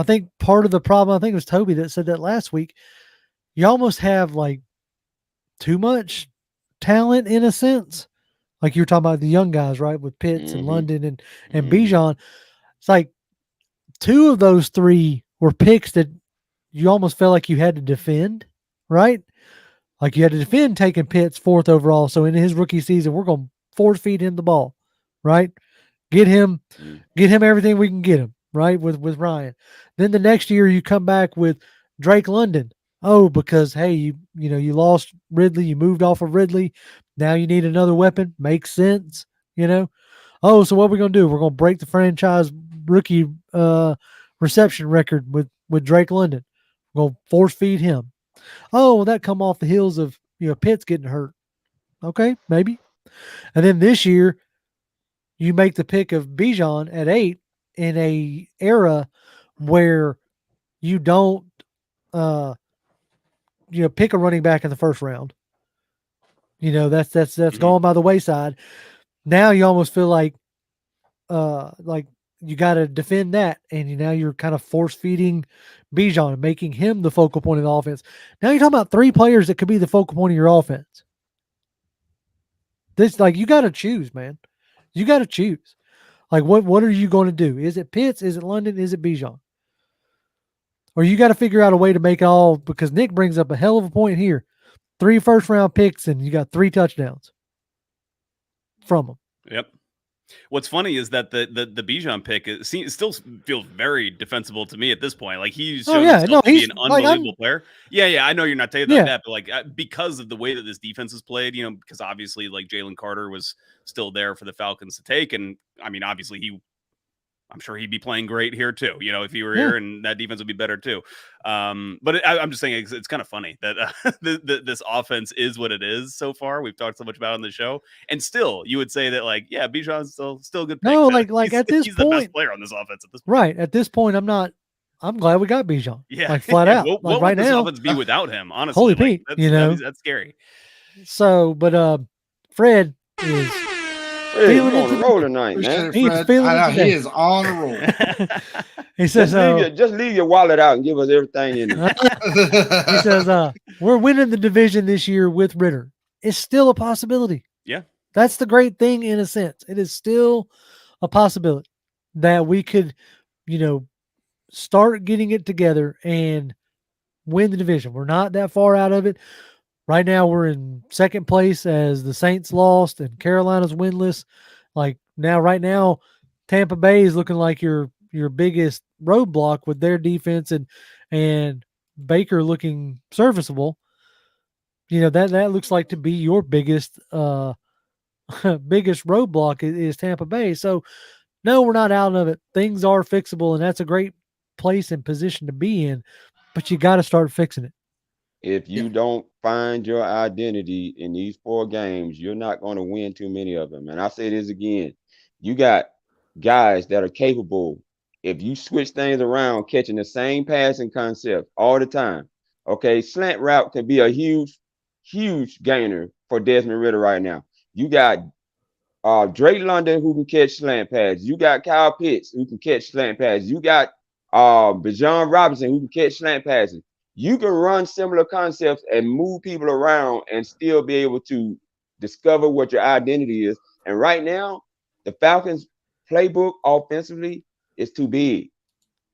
think part of the problem, I think it was Toby that said that last week, you almost have like too much talent in a sense. Like you were talking about the young guys, right? With Pitts and London and Bijan. It's like 2 of those 3 were picks that you almost felt like you had to defend, right? Like you had to defend taking Pitts 4th overall. So in his rookie season, we're going to force feed him the ball, right? Get him everything we can get him, right? With Ryan. Then the next year you come back with Drake London. Oh, because hey, you lost Ridley, you moved off of Ridley. Now you need another weapon. Makes sense, Oh, so what are we going to do? We're going to break the franchise rookie reception record with Drake London. We're going to force feed him. Oh, well, that come off the heels of Pitts getting hurt. Okay, maybe. And then this year, you make the pick of Bijan at 8 in a era where you don't pick a running back in the first round. That's gone by the wayside. Now you almost feel like you got to defend that, and now you're kind of force feeding Bijan and making him the focal point of the offense. Now you're talking about 3 players that could be the focal point of your offense. This you got to choose, man. You got to choose. Like what are you going to do? Is it Pitts? Is it London? Is it Bijan? Or you got to figure out a way to make it all, because Nick brings up a hell of a point here. 3 first-round picks, and you got 3 touchdowns from them. Yep. What's funny is that the Bijan pick still feels very defensible to me at this point. Like he's shown himself to be an unbelievable player. Yeah, I know you're not saying that, but because of the way that this defense is played, because obviously like Jalen Carter was still there for the Falcons to take, and I mean obviously I'm sure he'd be playing great here too, if he were here, and that defense would be better too. But I'm just saying it's kind of funny that this offense is what it is so far. We've talked so much about it on the show, and still you would say that Bijan's still a good pick. No, like at this he's point, the best player on this offense at this point. Right. At this point, I'm glad we got Bijan. Yeah. Flat out. What right would now, this offense be without him? Honestly, holy Pete, that's scary. So, but Fred is Fred, feeling you it on a today. roll tonight, Appreciate man. it, He's Fred. feeling I it know he today. is on a roll. He says, Just leave your wallet out and give us everything in it. he says, we're winning the division this year with Ritter. It's still a possibility. Yeah. That's the great thing in a sense. It is still a possibility that we could, you know, start getting it together and win the division. We're not that far out of it. Right now we're in second place as the Saints lost and Carolina's winless. Like right now, Tampa Bay is looking like your biggest roadblock with their defense and Baker looking serviceable. That looks like to be your biggest biggest roadblock is Tampa Bay. So no, we're not out of it. Things are fixable, and that's a great place and position to be in. But you got to start fixing it. If Yeah. you don't find your identity in these 4 games, you're not going to win too many of them. And I say this again, you got guys that are capable. If you switch things around, catching the same passing concept all the time, okay, slant route can be a huge, huge gainer for Desmond Ritter right now. You got Drake London who can catch slant passes. You got Kyle Pitts who can catch slant passes. You got Bijan Robinson who can catch slant passes. You can run similar concepts and move people around and still be able to discover what your identity is. And right now, the Falcons playbook offensively is too big.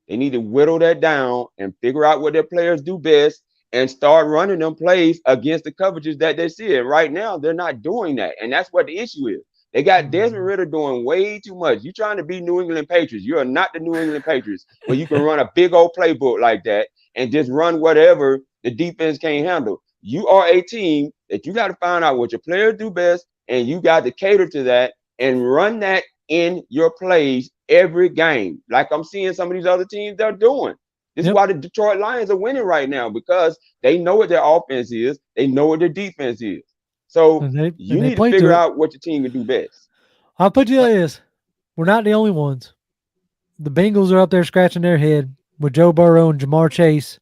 They need to whittle that down and figure out what their players do best and start running them plays against the coverages that they see. And right now, they're not doing that. And that's what the issue is. They got Desmond Ritter doing way too much. You're trying to be New England Patriots. You are not the New England Patriots where you can run a big old playbook like that and just run whatever the defense can't handle. You are a team that you got to find out what your players do best, and you got to cater to that and run that in your plays every game. Like I'm seeing some of these other teams they're doing. This is why the Detroit Lions are winning right now, because they know what their offense is. They know what their defense is. So you need to figure out what your team can do best. I'll put you like this. We're not the only ones. The Bengals are up there scratching their head with Joe Burrow and Jamar Chase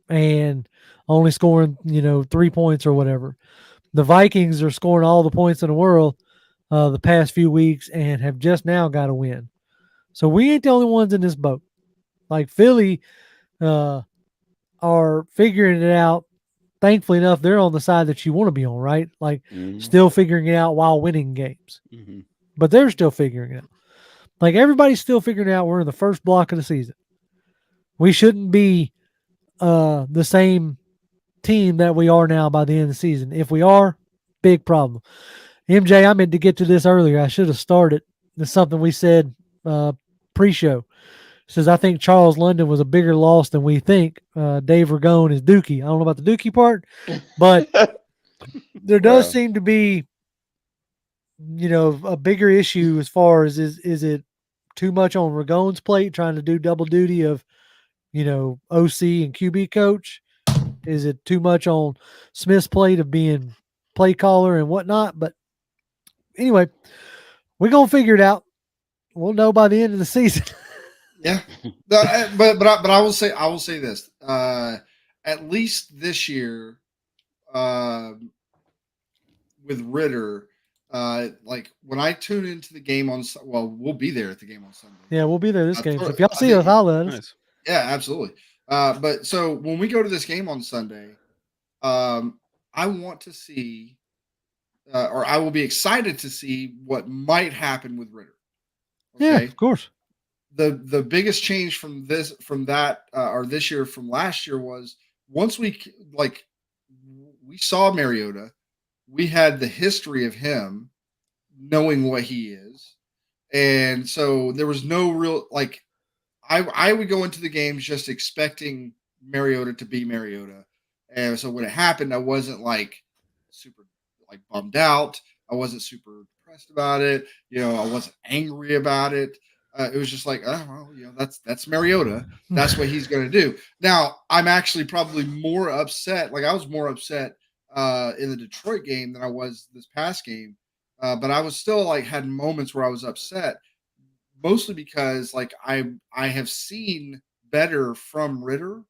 and only scoring, 3 points or whatever. The Vikings are scoring all the points in the world the past few weeks and have just now got a win. So we ain't the only ones in this boat. Like Philly are figuring it out. Thankfully enough, they're on the side that you want to be on, right? Like still figuring it out while winning games. But they're still figuring it out. Like everybody's still figuring out we're in the first block of the season. We shouldn't be the same team that we are now by the end of the season. If we are, big problem. MJ, I meant to get to this earlier. I should have started. It's something we said pre-show. Says, I think Charles London was a bigger loss than we think. Dave Ragone is Dookie. I don't know about the Dookie part, but there does seem to be, a bigger issue as far as is it too much on Ragone's plate trying to do double duty of, OC and QB coach? Is it too much on Smith's plate of being play caller and whatnot? But anyway, we're going to figure it out. We'll know by the end of the season. Yeah, but I will say this. At least this year, with Ritter, like when I tune into the game we'll be there at the game on Sunday. Yeah, we'll be there this game. So if y'all see us, holla at us. Nice. Yeah, absolutely. But so when we go to this game on Sunday, I want to see, or I will be excited to see what might happen with Ritter. Okay? Yeah, of course. The biggest change from this year from last year was once we saw Mariota, we had the history of him knowing what he is, and so there was no real I would go into the games just expecting Mariota to be Mariota, and so when it happened, I wasn't super bummed out. I wasn't super depressed about it. I wasn't angry about it. It was just that's Mariota. That's what he's going to do. Now, I'm actually probably more upset. I was more upset in the Detroit game than I was this past game. But I was still had moments where I was upset, mostly because I have seen better from Ritter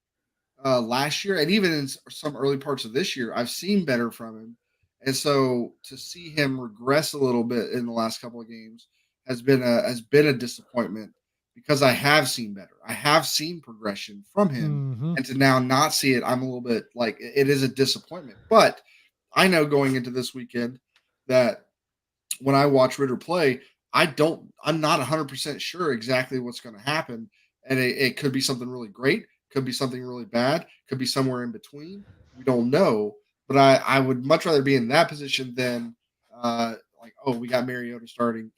last year, and even in some early parts of this year, I've seen better from him. And so to see him regress a little bit in the last couple of games has been a disappointment because I have seen better. I have seen progression from him, Mm-hmm. and to now not see it, I'm a little bit like it is a disappointment. But I know going into this weekend that when I watch Ritter play, I'm not 100% sure exactly what's going to happen. And it could be something really great, could be something really bad, could be somewhere in between. We don't know. But I would much rather be in that position than like, oh, we got Mariota starting.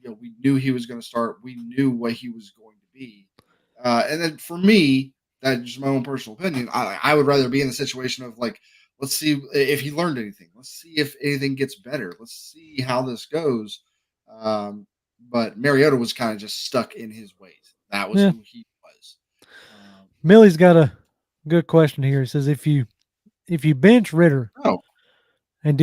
We knew he was going to start. We knew what he was going to be. And then for me, that's just my own personal opinion. I would rather be in the situation of like, let's see if he learned anything. Let's see if anything gets better. Let's see how this goes. But Mariota was kind of just stuck in his ways. That was who he was. Millie's got a good question here. It says if you bench Ritter, and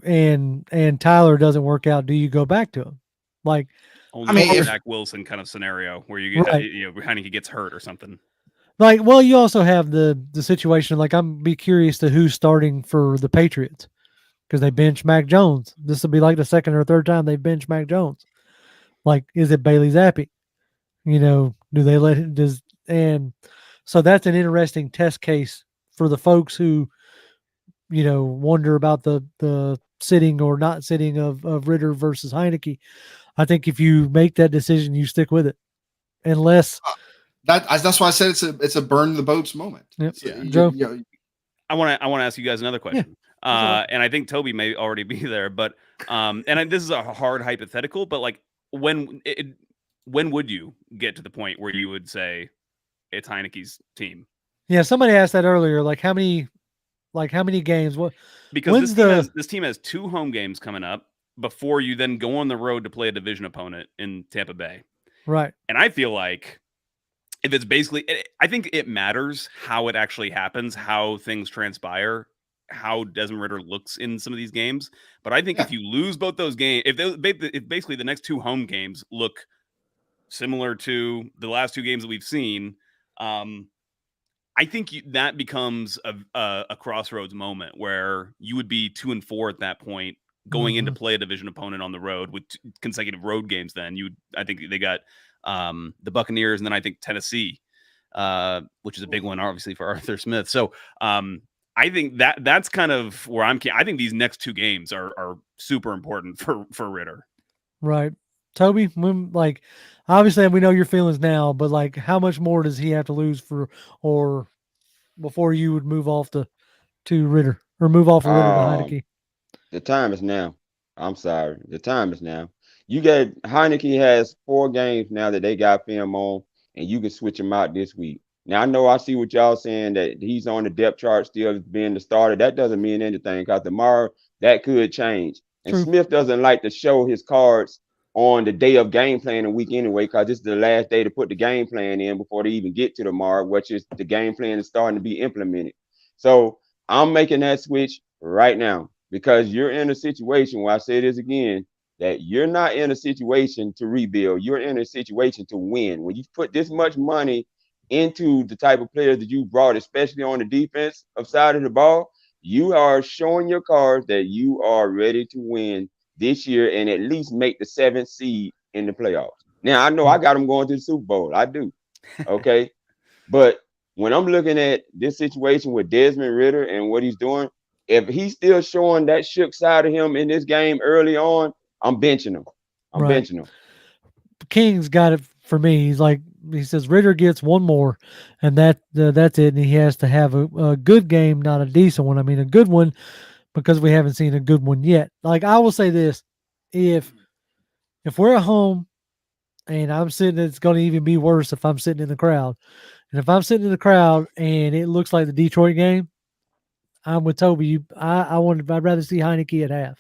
and Tyler doesn't work out, do you go back to him? Like, only a Zach Wilson kind of scenario where you get Heinicke gets hurt or something. Like, well, you also have the situation. Like, I'm be curious to who's starting for the Patriots because they bench Mac Jones. This will be like the second or third time they bench Mac Jones. Like, is it Bailey Zappi? Do they let him? And so that's an interesting test case for the folks who, wonder about the sitting or not sitting of Ritter versus Heinicke. I think if you make that decision, you stick with it, unless. That's why I said it's a burn the boats moment. Yep. Joe? I want to ask you guys another question. Yeah. And I think Toby may already be there, but this is a hard hypothetical, but like when would you get to the point where you would say it's Heinicke's team? Yeah, somebody asked that earlier. Like how many games? What? Because this team has 2 home games coming up before you then go on the road to play a division opponent in Tampa Bay. Right. And I feel like if it's basically, I think it matters how it actually happens, how things transpire, how Desmond Ritter looks in some of these games. But I think if you lose both those games, if basically the next 2 home games look similar to the last 2 games that we've seen, I think that becomes a crossroads moment where you would be 2-4 at that point, going into play a division opponent on the road with consecutive road games. Then I think they got the Buccaneers, and then I think Tennessee, which is a big one, obviously, for Arthur Smith. So I think that's kind of where I think these next 2 games are super important for Ritter. Right. Toby, obviously we know your feelings now, but like how much more does he have to lose or before you would move off to Ritter or move off of Ritter to Heinicke? The time is now. I'm sorry. The time is now. You got Heinicke has 4 games now that they got film on, and you can switch him out this week. Now I know I see what y'all saying that he's on the depth chart still being the starter. That doesn't mean anything because tomorrow that could change. And True. Smith doesn't like to show his cards on the day of game planning week anyway, because this is the last day to put the game plan in before they even get to tomorrow, which is the game plan is starting to be implemented. So I'm making that switch right now because you're in a situation where I say this again, that you're not in a situation to rebuild. You're in a situation to win. When you put this much money into the type of players that you brought, especially on the defense side of the ball, you are showing your cards that you are ready to win this year and at least make the 7th seed in the playoffs. Now, I know I got them going to the Super Bowl. I do. Okay. But when I'm looking at this situation with Desmond Ritter and what he's doing, if he's still showing that shook side of him in this game early on, I'm benching him. I'm benching him. King's got it for me. He says Ritter gets 1 more, and that's it. And he has to have a good game, not a decent one. I mean, a good one because we haven't seen a good one yet. Like I will say this, if we're at home and I'm sitting, it's going to even be worse if I'm sitting in the crowd. And if I'm sitting in the crowd and it looks like the Detroit game, I'm with Toby. I'd rather see Heinicke at half.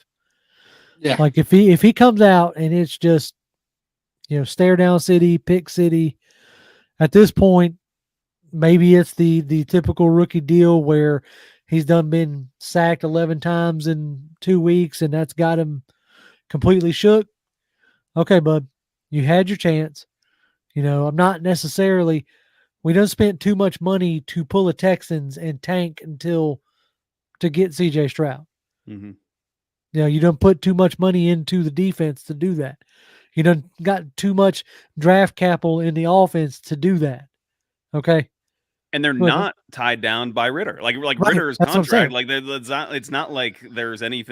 Yeah. Like if he comes out and it's just, stare down city, pick city, at this point, maybe it's the typical rookie deal where he's been sacked 11 times in 2 weeks and that's got him completely shook. Okay, bud, you had your chance. I'm not necessarily, we done spent too much money to pull a Texans and tank to get CJ Stroud. Mm-hmm. You don't put too much money into the defense to do that. You don't got too much draft capital in the offense to do that. Okay. And they're Go ahead, man. not tied down by Ritter. Like Right, Ritter's that's what I'm saying. contract, like it's not like there's any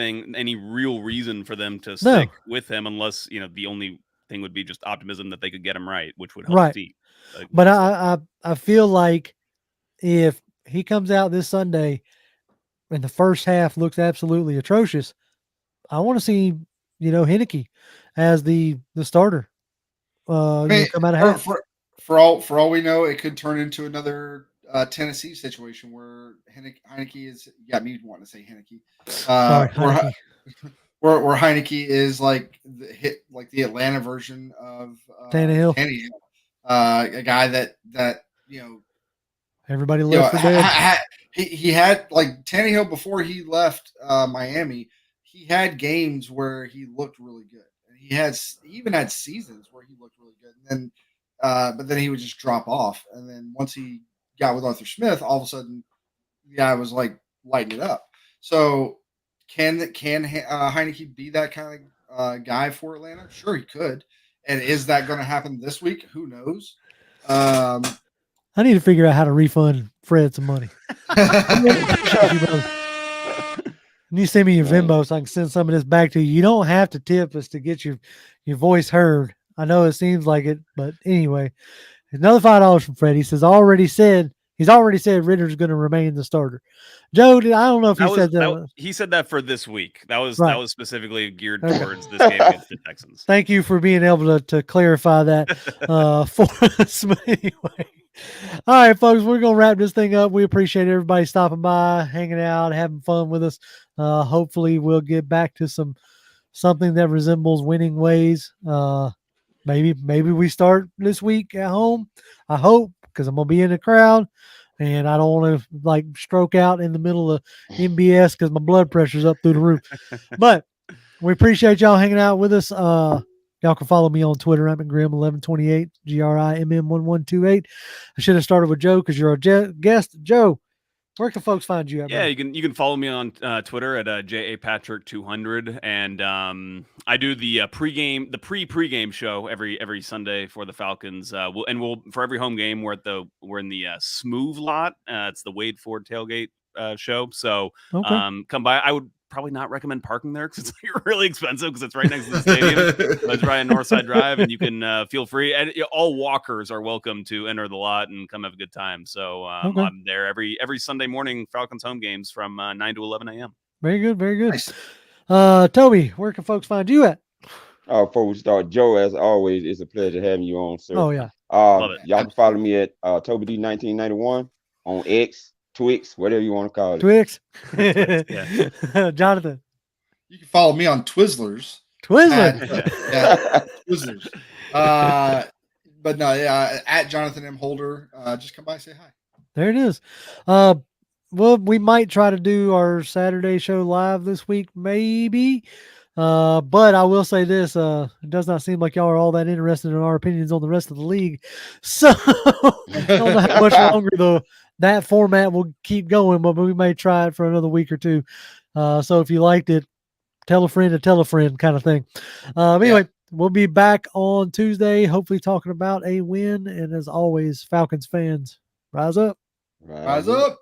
real reason for them to No. stick with him unless, the only thing would be just optimism that they could get him right, which would help Right. the team. Like, But I feel like if he comes out this Sunday and the first half looks absolutely atrocious, I want to see, Heinicke as the starter. I mean, Come out of half. for all we know, it could turn into another Tennessee situation where Heinicke is. Yeah, me wanting to say Heinicke. Sorry, Heinicke. Where Heinicke is like the Atlanta version of Tannehill. A guy that Everybody left for dead. He had like Tannehill before he left Miami. He had games where he looked really good. He even had seasons where he looked really good. And then, but then he would just drop off. And then once he got with Arthur Smith, all of a sudden, the guy was like lighting it up. So can Heinicke be that kind of guy for Atlanta? Sure, he could. And is that going to happen this week? Who knows? I need to figure out how to refund Fred some money. You send me your Venmo so I can send some of this back to you. You don't have to tip us to get your voice heard. I know it seems like it, but anyway, another $5 from Fred. He says he's already said Ritter's going to remain the starter. Joe, I don't know if he said that. He said that for this week. That was specifically geared Okay. towards this game against the Texans. Thank you for being able to clarify that for us. But anyway. All right, folks, we're going to wrap this thing up. We appreciate everybody stopping by, hanging out, having fun with us. Hopefully we'll get back to something that resembles winning ways. Maybe we start this week at home. I hope, because I'm going to be in the crowd and I don't want to stroke out in the middle of MBS because my blood pressure's up through the roof. But we appreciate y'all hanging out with us. Y'all can follow me on Twitter. I'm at Grim1128, GRIMM1128. I should have started with Joe because you're a guest. Joe, where can folks find you at? Yeah, you can follow me on Twitter at JAPatrick200, and I do the pre-pregame show every Sunday for the Falcons. We'll for every home game we're in the Smooth lot. It's the Wade Ford tailgate show. So come by. I would probably not recommend parking there because it's really expensive because it's right next to the stadium. It's right on Northside Drive, and you can feel free. And all walkers are welcome to enter the lot and come have a good time. So I'm there every Sunday morning, Falcons home games from 9 to 11 a.m. Very good, very good. Nice. Toby, where can folks find you at? Before we start, Joe, as always, it's a pleasure having you on, sir. Oh yeah. Love it. Y'all can follow me at Toby D1991 on X, Twix, whatever you want to call it. Twix. Yeah. Jonathan. You can follow me on Twizzlers. Twizzler. Twizzlers. But no, at Jonathan M. Holder. Just come by and say hi. There it is. Well, we might try to do our Saturday show live this week, maybe. But I will say this, it does not seem like y'all are all that interested in our opinions on the rest of the league. So I don't know how much longer that format will keep going, but we may try it for another week or two. So if you liked it, tell a friend to tell a friend kind of thing. Anyway, we'll be back on Tuesday, hopefully talking about a win. And as always, Falcons fans, rise up. Rise up.